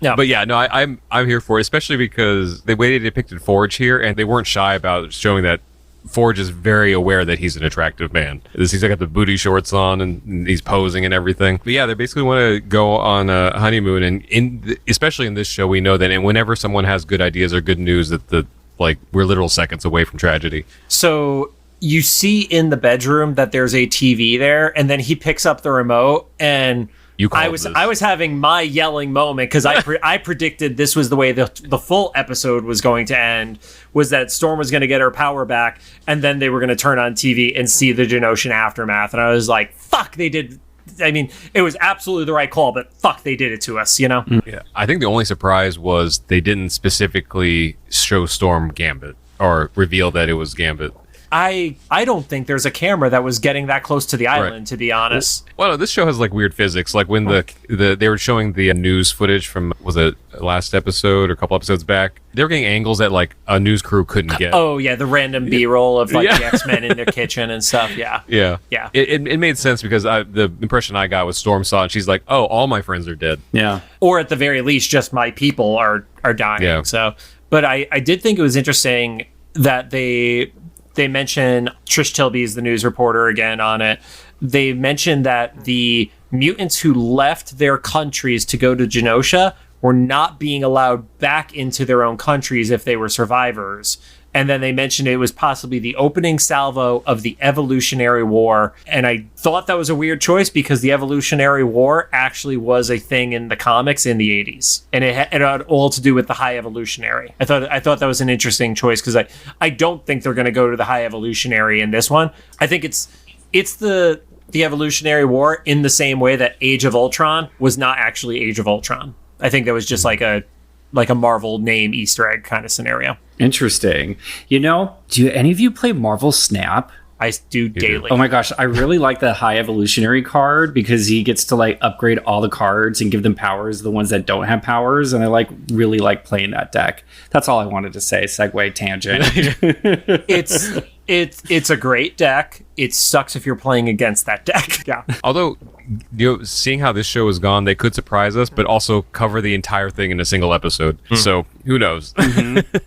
S2: Yeah.
S1: But yeah, no, I'm here for it, especially because the way they depicted Forge here, and they weren't shy about showing that Forge is very aware that he's an attractive man. He's got the booty shorts on and he's posing and everything. But yeah, they basically want to go on a honeymoon, and especially in this show, we know that and whenever someone has good ideas or good news, that we're literal seconds away from tragedy.
S2: So you see in the bedroom that there's a TV there, and then he picks up the remote, and I was having my yelling moment because I predicted this was the way the full episode was going to end, was that Storm was going to get her power back, and then they were going to turn on TV and see the Genosian aftermath, and I was like, fuck, they did. I mean, it was absolutely the right call, but fuck, they did it to us, Yeah.
S1: I think the only surprise was they didn't specifically show Storm Gambit or reveal that it was Gambit.
S2: I don't think there's a camera that was getting that close to the island, to be honest.
S1: Well, no, this show has like weird physics. Like when they were showing the news footage from, was it last episode or a couple episodes back? They were getting angles that like a news crew couldn't get.
S2: Oh yeah, the random B-roll of like the X-Men in their kitchen and stuff. Yeah.
S1: It made sense because the impression I got was Storm saw and she's like, oh, all my friends are dead.
S3: Yeah.
S2: Or at the very least, just my people are dying.
S1: Yeah.
S2: So, but I did think it was interesting that they mention Trish Tilby is the news reporter again on it. They mentioned that the mutants who left their countries to go to Genosha were not being allowed back into their own countries if they were survivors. And then they mentioned it was possibly the opening salvo of the Evolutionary War. And I thought that was a weird choice because the Evolutionary War actually was a thing in the comics in the 80s. And it had all to do with the High Evolutionary. I thought that was an interesting choice because I don't think they're going to go to the High Evolutionary in this one. I think it's the Evolutionary War in the same way that Age of Ultron was not actually Age of Ultron. I think that was just like a Marvel name Easter egg kind of scenario.
S3: Interesting. Do any of you play Marvel Snap?
S2: I do daily.
S3: Oh my gosh, I really like the High Evolutionary card because he gets to like upgrade all the cards and give them powers, the ones that don't have powers, and I really like playing that deck. That's all I wanted to say. Segue tangent.
S2: It's a great deck. It sucks if you're playing against that deck. Yeah.
S1: Although, seeing how this show is gone, they could surprise us, but also cover the entire thing in a single episode. So who knows? Mm-hmm.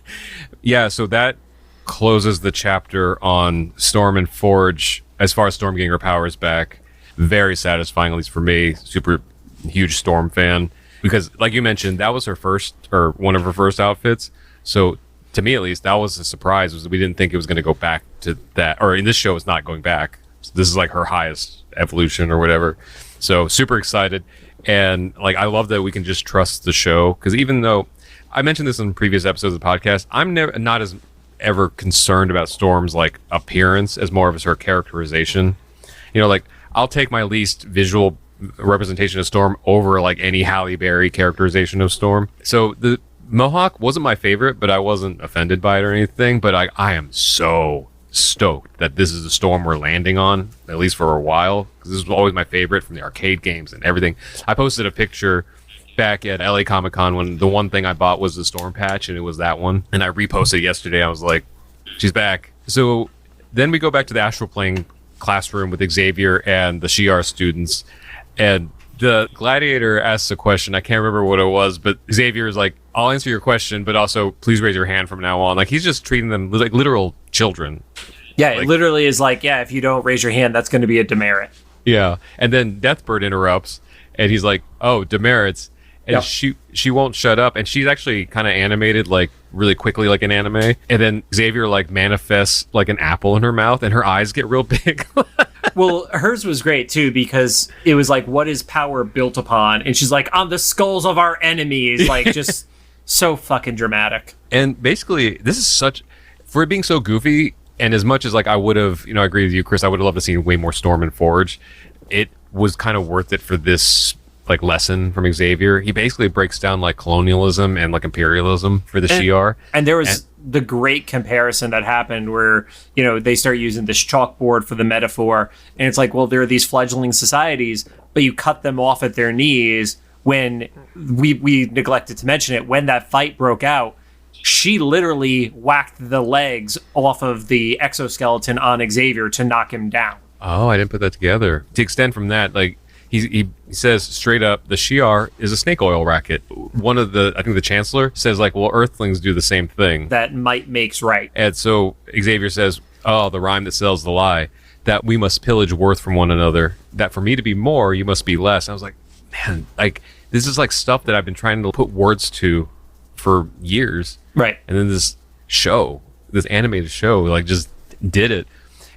S1: Yeah. So that closes the chapter on Storm and Forge. As far as Storm getting her powers back, very satisfying, at least for me. Super huge Storm fan because, like you mentioned, that was her first or one of her first outfits. So, to me at least, that was a surprise. Was we didn't think it was going to go back to that, or in this show, it's not going back. So this is like her highest evolution or whatever. So super excited, and like I love that we can just trust the show because even though I mentioned this in previous episodes of the podcast, I'm not as ever concerned about Storm's like appearance as more of her characterization. Like I'll take my least visual representation of Storm over like any Halle Berry characterization of Storm. So the Mohawk wasn't my favorite, but I wasn't offended by it or anything. But I am so stoked that this is the Storm we're landing on, at least for a while, because this was always my favorite from the arcade games and everything. I posted a picture back at LA Comic Con when the one thing I bought was the Storm patch, and it was that one. And I reposted yesterday. I was like, she's back. So then we go back to the astral plane classroom with Xavier and the Shi'ar students, and the gladiator asks a question. I can't remember what it was, but Xavier is like, I'll answer your question, but also please raise your hand from now on. Like he's just treating them like literal children.
S2: Yeah, it literally is like, if you don't raise your hand, that's going to be a demerit.
S1: Yeah. And then Deathbird interrupts and he's like, oh, demerits. And she won't shut up, and she's actually kind of animated like really quickly like an anime. And then Xavier like manifests like an apple in her mouth, and her eyes get real big.
S2: Well, hers was great too, because it was like, what is power built upon? And she's like, on the skulls of our enemies. Like, just so fucking dramatic.
S1: And basically, this is such, for it being so goofy, and as much as like I would have, I agree with you, Chris, I would have loved to see way more Storm and Forge. It was kind of worth it for this like lesson from Xavier. He basically breaks down like colonialism and like imperialism for the Shi'ar.
S2: And there was the great comparison that happened where, they start using this chalkboard for the metaphor. And it's like, well, there are these fledgling societies, but you cut them off at their knees. When we neglected to mention it, when that fight broke out, she literally whacked the legs off of the exoskeleton on Xavier to knock him down.
S1: Oh, I didn't put that together. To extend from that, like, he says straight up, the Shi'ar is a snake oil racket. One of I think the Chancellor says like, well, Earthlings do the same thing.
S2: That might makes right.
S1: And so Xavier says, oh, the rhyme that sells the lie, that we must pillage worth from one another, that for me to be more, you must be less. And I was like, man, like, this is like stuff that I've been trying to put words to for years.
S2: Right.
S1: And then this animated show, like, just did it.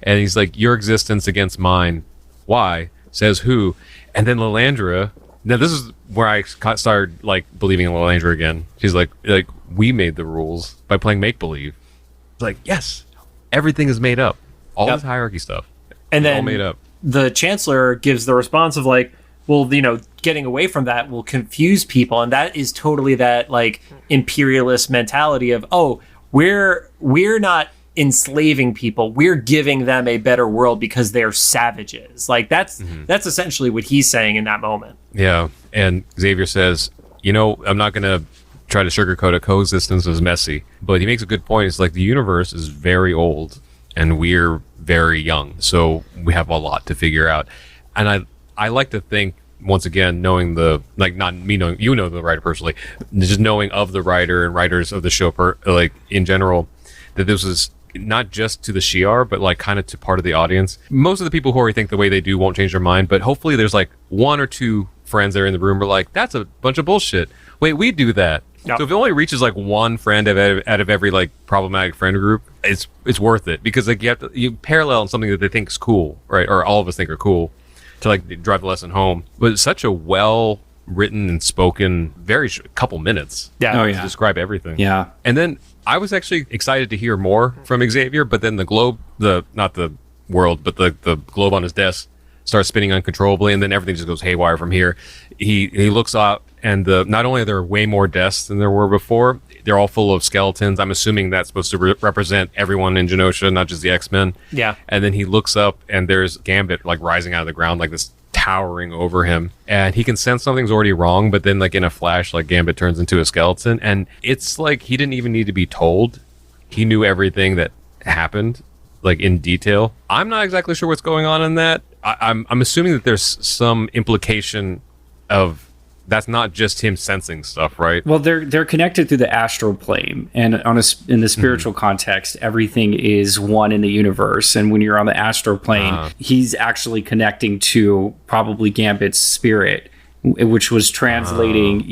S1: And he's like, your existence against mine. Why? Says who? And then Lilandra. Now this is where I started like believing in Lilandra again. She's like we made the rules by playing make believe. It's like, yes, everything is made up. All this hierarchy stuff.
S2: And then
S1: all made up.
S2: The Chancellor gives the response of like, well, getting away from that will confuse people, and that is totally that like imperialist mentality of, oh, we're not enslaving people, we're giving them a better world because they're savages. Like that's essentially what he's saying in that moment.
S1: Yeah. And Xavier says, I'm not gonna try to sugarcoat it. Coexistence is messy, but he makes a good point. It's like the universe is very old and we're very young, so we have a lot to figure out. And I like to think, once again, knowing not me knowing, the writer personally, just knowing of the writer and writers of the show like in general, that this was not just to the Shi'ar, but like kind of to part of the audience. Most of the people who already think the way they do won't change their mind, but hopefully there's like one or two friends that are in the room who are like, that's a bunch of bullshit. Wait, we do that. Yep. So if it only reaches like one friend out of every like problematic friend group, it's worth it, because like you parallel something that they think is cool, right? Or all of us think are cool, to like drive the lesson home. But it's such a well written and spoken, very couple minutes.
S2: Yeah.
S1: To describe everything.
S3: Yeah.
S1: And then I was actually excited to hear more from Xavier, but then the globe, not the world, but the globe on his desk starts spinning uncontrollably, and then everything just goes haywire from here. He looks out, and not only are there way more desks than there were before, they're all full of skeletons. I'm assuming that's supposed to represent everyone in Genosha, not just the X-Men.
S2: Yeah.
S1: And then he looks up, and there's Gambit like rising out of the ground, like this towering over him, and he can sense something's already wrong, but then like in a flash, like Gambit turns into a skeleton, and it's like he didn't even need to be told. He knew everything that happened, like in detail. I'm not exactly sure what's going on in that. I'm assuming that there's some implication of that's not just him sensing stuff, right?
S3: Well, they're connected through the astral plane, and in the spiritual context, everything is one in the universe. And when you're on the astral plane, he's actually connecting to probably Gambit's spirit, which was translating,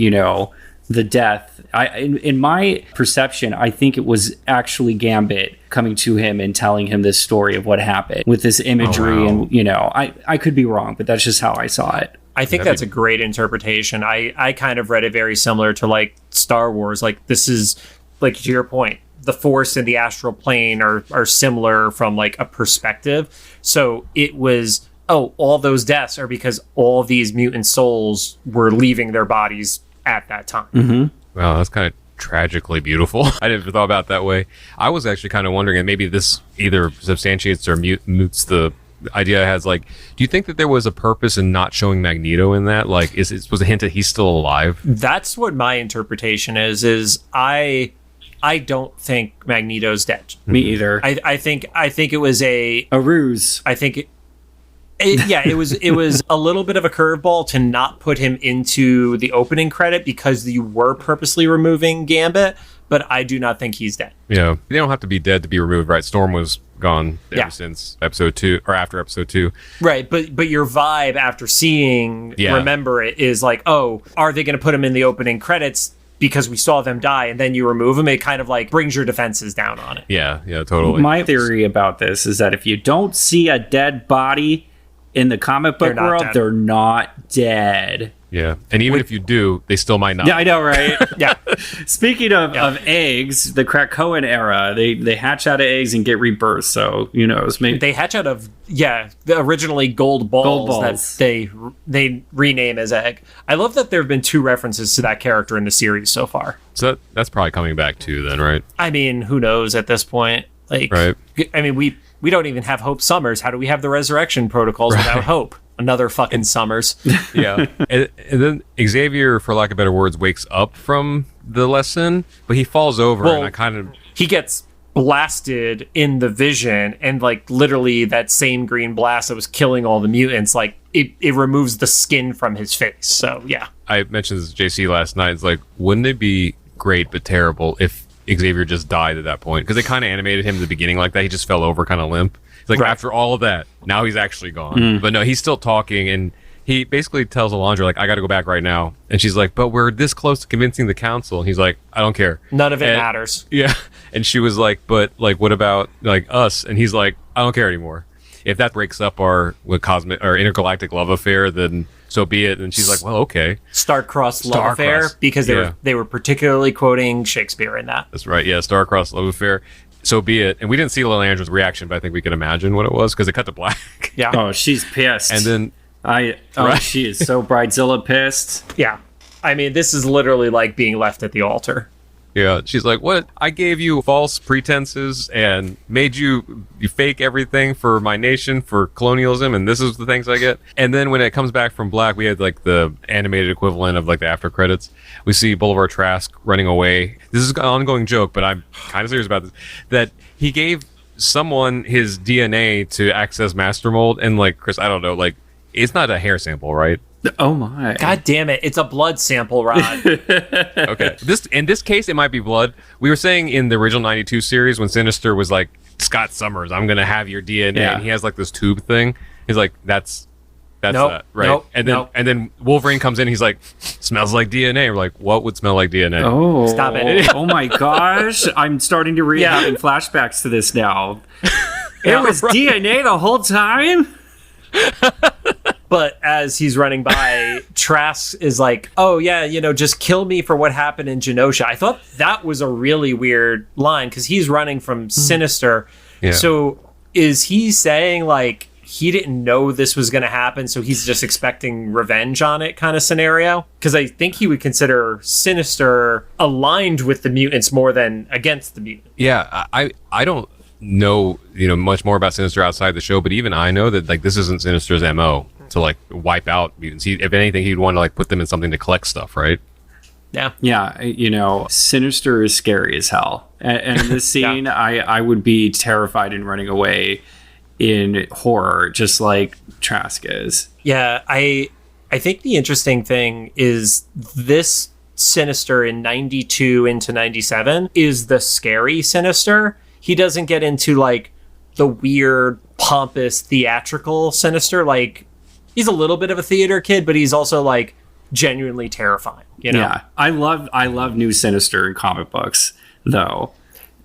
S3: the death. In my perception, I think it was actually Gambit coming to him and telling him this story of what happened with this imagery. And I could be wrong, but that's just how I saw it.
S2: I think that's a great interpretation. I kind of read it very similar to like Star Wars. Like, this is, like, to your point, the Force and the astral plane are similar from like a perspective. So it was, all those deaths are because all these mutant souls were leaving their bodies at that time.
S3: Mm-hmm.
S1: Wow, that's kind of tragically beautiful. I never thought about it that way. I was actually kind of wondering, and maybe this either substantiates or mutes the idea has, like, do you think that there was a purpose in not showing Magneto in that? Like, was a hint that he's still alive?
S2: That's what my interpretation is I don't think Magneto's dead.
S3: Me either.
S2: I think it was a
S3: ruse.
S2: I think It was a little bit of a curveball to not put him into the opening credit because you were purposely removing Gambit, but I do not think he's dead.
S1: Yeah, they don't have to be dead to be removed, right? Storm was gone ever since episode 2 or after episode 2.
S2: Right, but your vibe after seeing Remember It is like, oh, are they going to put him in the opening credits because we saw them die and then you remove him? It kind of like brings your defenses down on it.
S1: Yeah, totally.
S3: My theory about this is that if you don't see a dead body in the comic book world, they're not dead.
S1: Yeah, and even if you do, they still might not.
S3: Yeah, I know, right?
S2: Yeah.
S3: Speaking of eggs, the Krakoan era, they hatch out of eggs and get rebirth. So who knows? Maybe
S2: they hatch out of the originally gold balls that they rename as egg. I love that there have been 2 references to that character in the series so far.
S1: So that's probably coming back too, then, right?
S2: I mean, who knows at this point? Like,
S1: right.
S2: I mean, we don't even have Hope Summers. How do we have the resurrection protocols without Hope? Another fucking Summers.
S1: Yeah. And then Xavier, for lack of better words, wakes up from the lesson, but he falls over and
S2: he gets blasted in the vision, and like literally that same green blast that was killing all the mutants, like it removes the skin from his face. So yeah. I
S1: mentioned this to JC last night. It's like, wouldn't it be great but terrible if Xavier just died at that point? Because they kind of animated him at the beginning like that. He just fell over kind of limp. Like, after all of that, now he's actually gone. But no, he's still talking, and he basically tells Alondra, like, I got to go back right now. And she's like, but we're this close to convincing the council. And he's like, I don't care.
S2: None of it matters.
S1: Yeah. And she was like, but, like, what about, like, us? And he's like, I don't care anymore. If that breaks up our intergalactic love affair, then so be it. And she's like, well, okay.
S2: Star-crossed love affair, because they were particularly quoting Shakespeare in that.
S1: That's right. Yeah, star-crossed love affair. So be it. And we didn't see Lilandra's reaction, but I think we can imagine what it was because it cut to black.
S2: Yeah.
S3: Oh, she's pissed.
S1: And then
S3: she is so Bridezilla pissed.
S2: Yeah. I mean, this is literally like being left at the altar.
S1: Yeah. She's like, what? I gave you false pretenses and made you fake everything for my nation, for colonialism, and this is the things I get. And then when it comes back from black, we had like the animated equivalent of like the after credits. We see Boulevard Trask running away. This is an ongoing joke, but I'm kind of serious about this. That he gave someone his DNA to access Master Mold, and like, Chris, I don't know, like, it's not a hair sample, right?
S3: Oh my.
S2: God damn it. It's a blood sample, Rod.
S1: Okay. In this case, it might be blood. We were saying in the original 92 series when Sinister was like, Scott Summers, I'm going to have your DNA. Yeah. And he has like this tube thing. He's like, that's that, right?
S2: Nope,
S1: and then Wolverine comes in. He's like, smells like DNA. We're like, what would smell like DNA?
S3: Oh,
S2: stop it!
S3: Oh my gosh, I'm starting to having flashbacks to this now. It was DNA the whole time.
S2: But as he's running by, Trask is like, oh yeah, just kill me for what happened in Genosha. I thought that was a really weird line because he's running from Sinister. Yeah. So is he saying like he didn't know this was going to happen, so he's just expecting revenge on it kind of scenario? Because I think he would consider Sinister aligned with the mutants more than against the mutants.
S1: Yeah, I don't know much more about Sinister outside the show, but even I know that like this isn't Sinister's MO to like wipe out mutants. If anything, he'd want to like put them in something to collect stuff, right?
S3: Yeah. Sinister is scary as hell, and in this scene I would be terrified and running away in horror, just like Trask is.
S2: Yeah, I think the interesting thing is this Sinister in 92 into 97 is the scary Sinister. He doesn't get into like the weird, pompous, theatrical Sinister. Like, he's a little bit of a theater kid, but he's also like genuinely terrifying.
S3: Yeah, I love new Sinister in comic books, though.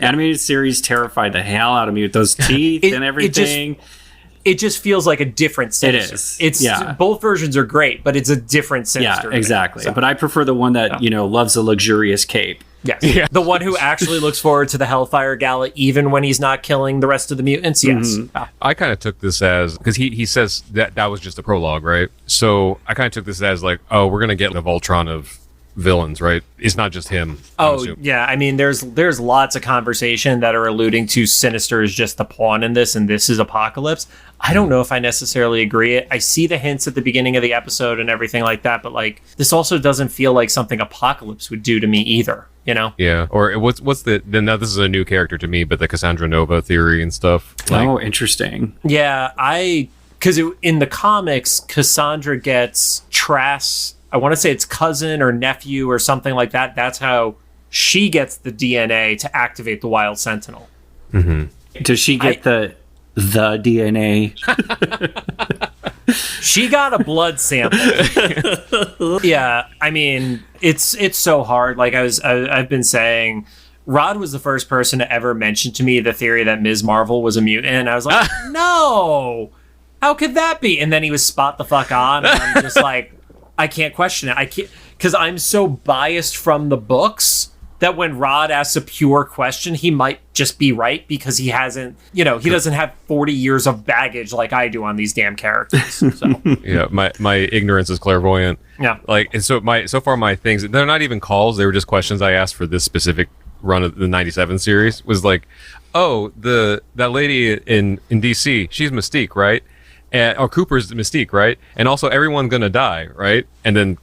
S3: Animated series terrified the hell out of me with those teeth and everything.
S2: It just feels like a different Sinister. Both versions are great, but it's a different Sinister.
S3: Yeah, exactly. But I prefer the one that loves a luxurious cape.
S2: Yes. Yeah. The one who actually looks forward to the Hellfire Gala even when he's not killing the rest of the mutants. Yes.
S1: Mm-hmm. I kind of took this as, because he says that was just a prologue, right? So I kind of took this as like, oh, we're going to get a Voltron of villains, right? It's not just him.
S2: Oh, yeah. I mean, there's lots of conversation that are alluding to Sinister is just the pawn in this, and this is Apocalypse. I don't know if I necessarily agree. I see the hints at the beginning of the episode and everything like that, but like this also doesn't feel like something Apocalypse would do to me either.
S1: Yeah. Or what's the then? Now this is a new character to me, but the Cassandra Nova theory and stuff.
S3: Like, oh, interesting.
S2: Yeah, I because in the comics, Cassandra gets Trask's, I want to say it's cousin or nephew or something like that. That's how she gets the DNA to activate the Wild Sentinel.
S1: Mm-hmm.
S3: Does she get the DNA?
S2: She got a blood sample. Yeah, I mean, it's so hard. Like I've been saying, Rod was the first person to ever mention to me the theory that Ms. Marvel was a mutant. And I was like, no, how could that be? And then he was spot the fuck on. And I'm just like, I can't question it. I can't, because I'm so biased from the books that when Rod asks a pure question, he might just be right because he hasn't, he doesn't have 40 years of baggage like I do on these damn characters. So.
S1: Yeah, my ignorance is clairvoyant.
S2: Yeah.
S1: Like, and so far my things, they're not even calls. They were just questions I asked for this specific run of the 97 series. Was like, oh, that lady in DC, she's Mystique, right? Or Cooper's Mystique, right? And also everyone's gonna die, right? And then,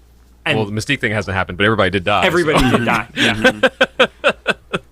S1: well, the Mystique thing hasn't happened, but everybody did die.
S2: Everybody did die. Yeah.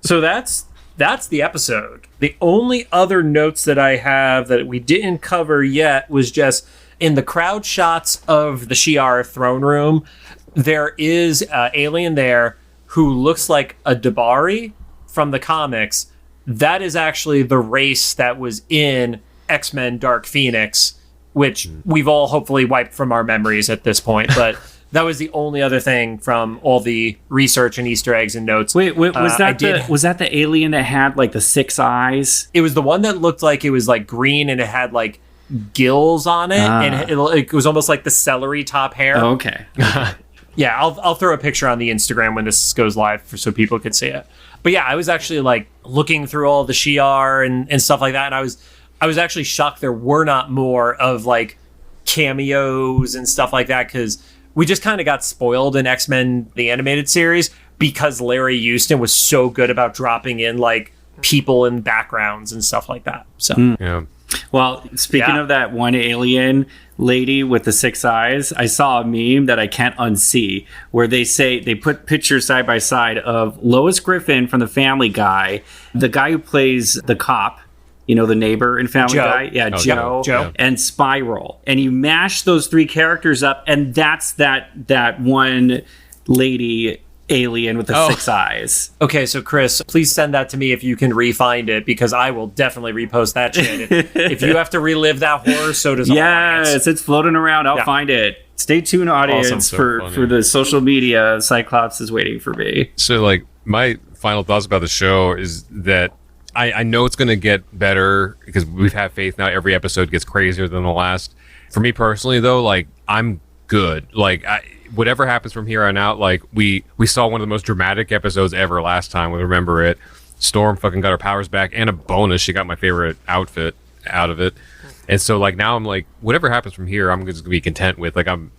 S2: So that's the episode. The only other notes that I have that we didn't cover yet was just in the crowd shots of the Shi'ar throne room, there is an alien there who looks like a Dabari from the comics. That is actually the race that was in X-Men Dark Phoenix, which we've all hopefully wiped from our memories at this point. But that was the only other thing from all the research and Easter eggs and notes.
S3: Wait, was that the alien that had like the 6 eyes?
S2: It was the one that looked like it was like green and it had like gills on it, and it was almost like the celery top hair.
S3: Oh, okay.
S2: Yeah, I'll throw a picture on the Instagram when this goes live so people could see it. But yeah, I was actually like looking through all the Shi'ar and stuff like that, and I was actually shocked there were not more of like cameos and stuff like that, because we just kind of got spoiled in X-Men the animated series because Larry Houston was so good about dropping in like people in backgrounds and stuff like that. So
S1: Yeah.
S3: Well, speaking of that one alien lady with the 6 eyes, I saw a meme that I can't unsee where they put pictures side by side of Lois Griffin from the Family Guy, the guy who plays the cop, the neighbor in Family Guy. Yeah, Joe. And Spiral. And you mash those 3 characters up, and that's that one lady alien with the 6 eyes.
S2: Okay, so Chris, please send that to me if you can re-find it, because I will definitely repost that shit. If you have to relive that horror, so does our audience.
S3: Yes, it's floating around. I'll find it. Stay tuned, audience,
S1: Awesome.
S3: for the social media. Cyclops is waiting for me.
S1: So, like, my final thoughts about the show is that I know it's going to get better because we've had faith now. Every episode gets crazier than the last. For me personally, though, like, I'm good. Like, whatever happens from here on out, like, we saw one of the most dramatic episodes ever last time. We remember it. Storm fucking got her powers back, and a bonus. She got my favorite outfit out of it. And so, like, now I'm like, whatever happens from here, I'm just gonna be content with. Like, I'm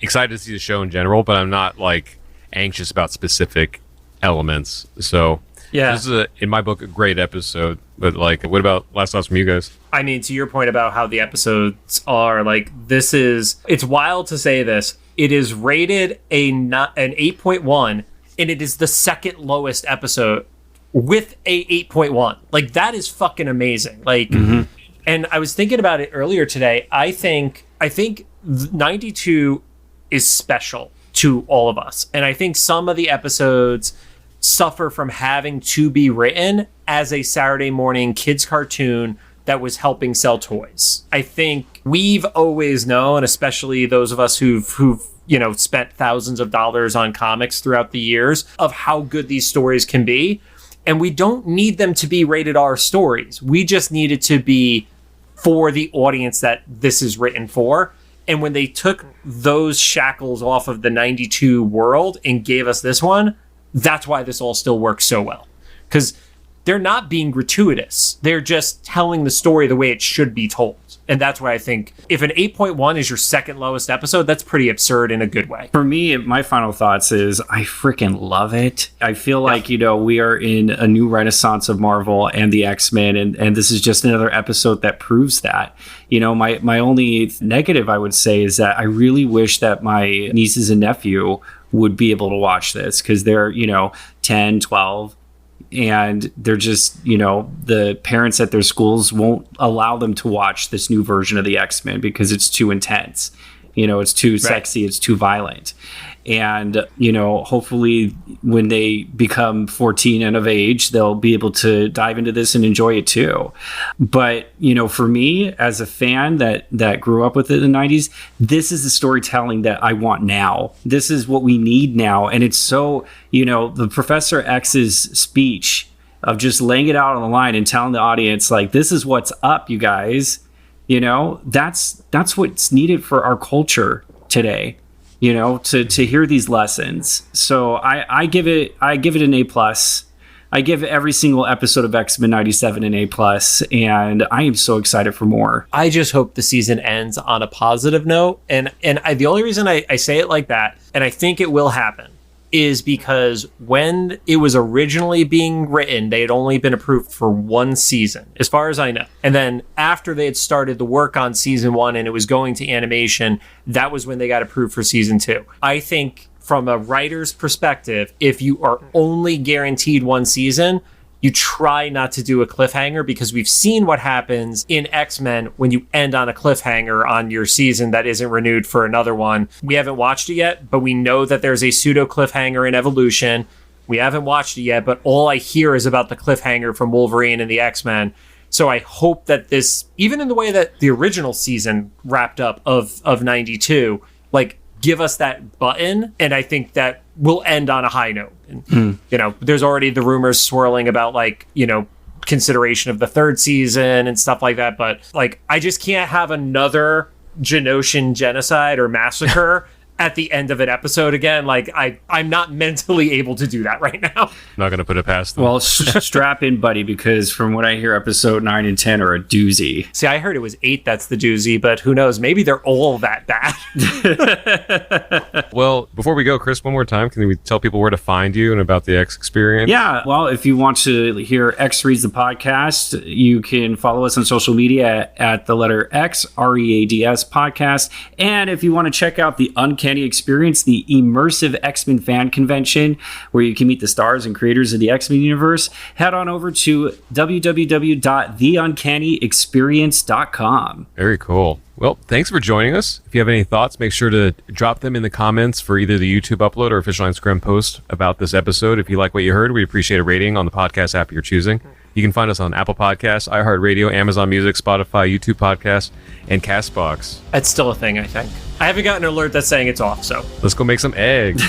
S1: excited to see the show in general, but I'm not like anxious about specific elements. So
S2: yeah,
S1: this is in my book a great episode. But like, what about last thoughts from you guys?
S2: I mean, to your point about how the episodes are, like, it's wild to say this. It is rated an 8.1, and it is the second lowest episode with a 8.1. Like, that is fucking amazing. Like, and I was thinking about it earlier today. I think 92 is special to all of us, and I think some of the episodes suffer from having to be written as a Saturday morning kids cartoon that was helping sell toys. I think we've always known, especially those of us who've spent thousands of dollars on comics throughout the years, of how good these stories can be. And we don't need them to be rated R stories. We just need it to be for the audience that this is written for. And when they took those shackles off of the 92 world and gave us this one, that's why this all still works so well. Because they're not being gratuitous. They're just telling the story the way it should be told. And that's why I think if an 8.1 is your second lowest episode, that's pretty absurd in a good way.
S3: For me, my final thoughts is I freaking love it. I feel like, we are in a new renaissance of Marvel and the X-Men, and this is just another episode that proves that. My only negative, I would say, is that I really wish that my nieces and nephew would be able to watch this, because they're, 10, 12, and they're just, the parents at their schools won't allow them to watch this new version of the X-Men because it's too intense. It's too sexy, it's too violent. And, hopefully when they become 14 and of age, they'll be able to dive into this and enjoy it too. But, for me, as a fan that grew up with it in the 90s, this is the storytelling that I want now. This is what we need now. And it's so, the Professor X's speech of just laying it out on the line and telling the audience, like, this is what's up, you guys. That's what's needed for our culture today, to hear these lessons. So I give it an A+. I give every single episode of X-Men 97 an A+, and I am so excited for more.
S2: I just hope the season ends on a positive note. And the only reason I say it like that, and I think it will happen, is because when it was originally being written, they had only been approved for one season, as far as I know. And then after they had started the work on season 1 and it was going to animation, that was when they got approved for season 2. I think from a writer's perspective, if you are only guaranteed one season, you try not to do a cliffhanger, because we've seen what happens in X-Men when you end on a cliffhanger on your season that isn't renewed for another one. We haven't watched it yet, but we know that there's a pseudo cliffhanger in Evolution. We haven't watched it yet, but all I hear is about the cliffhanger from Wolverine and the X-Men. So I hope that this, even in the way that the original season wrapped up of 92, like, give us that button, and I think that we'll end on a high note. And, there's already the rumors swirling about, like, consideration of the third season and stuff like that. But, like, I just can't have another Genoshan genocide or massacre at the end of an episode again. Like, I'm not mentally able to do that right now.
S1: I'm not going to put it past them.
S3: Well, strap in, buddy, because from what I hear, episode 9 and 10 are a doozy.
S2: See, I heard it was 8 that's the doozy, but who knows? Maybe they're all that bad.
S1: Well, before we go, Chris, one more time, can we tell people where to find you and about the X Experience?
S3: Yeah, well, if you want to hear X Reads the Podcast, you can follow us on social media at the letter X, READS podcast. And if you want to check out the Uncanny Experience, the immersive X-Men fan convention where you can meet the stars and creators of the X-Men universe, head on over to www.theuncannyexperience.com.
S1: Very cool. Well, thanks for joining us. If you have any thoughts, make sure to drop them in the comments for either the YouTube upload or official Instagram post about this episode. If you like what you heard, we appreciate a rating on the podcast app you're choosing. You can find us on Apple Podcasts, iHeartRadio, Amazon Music, Spotify, YouTube Podcasts, and CastBox.
S2: That's still a thing, I think. I haven't gotten an alert that's saying it's off, so.
S1: Let's go make some eggs.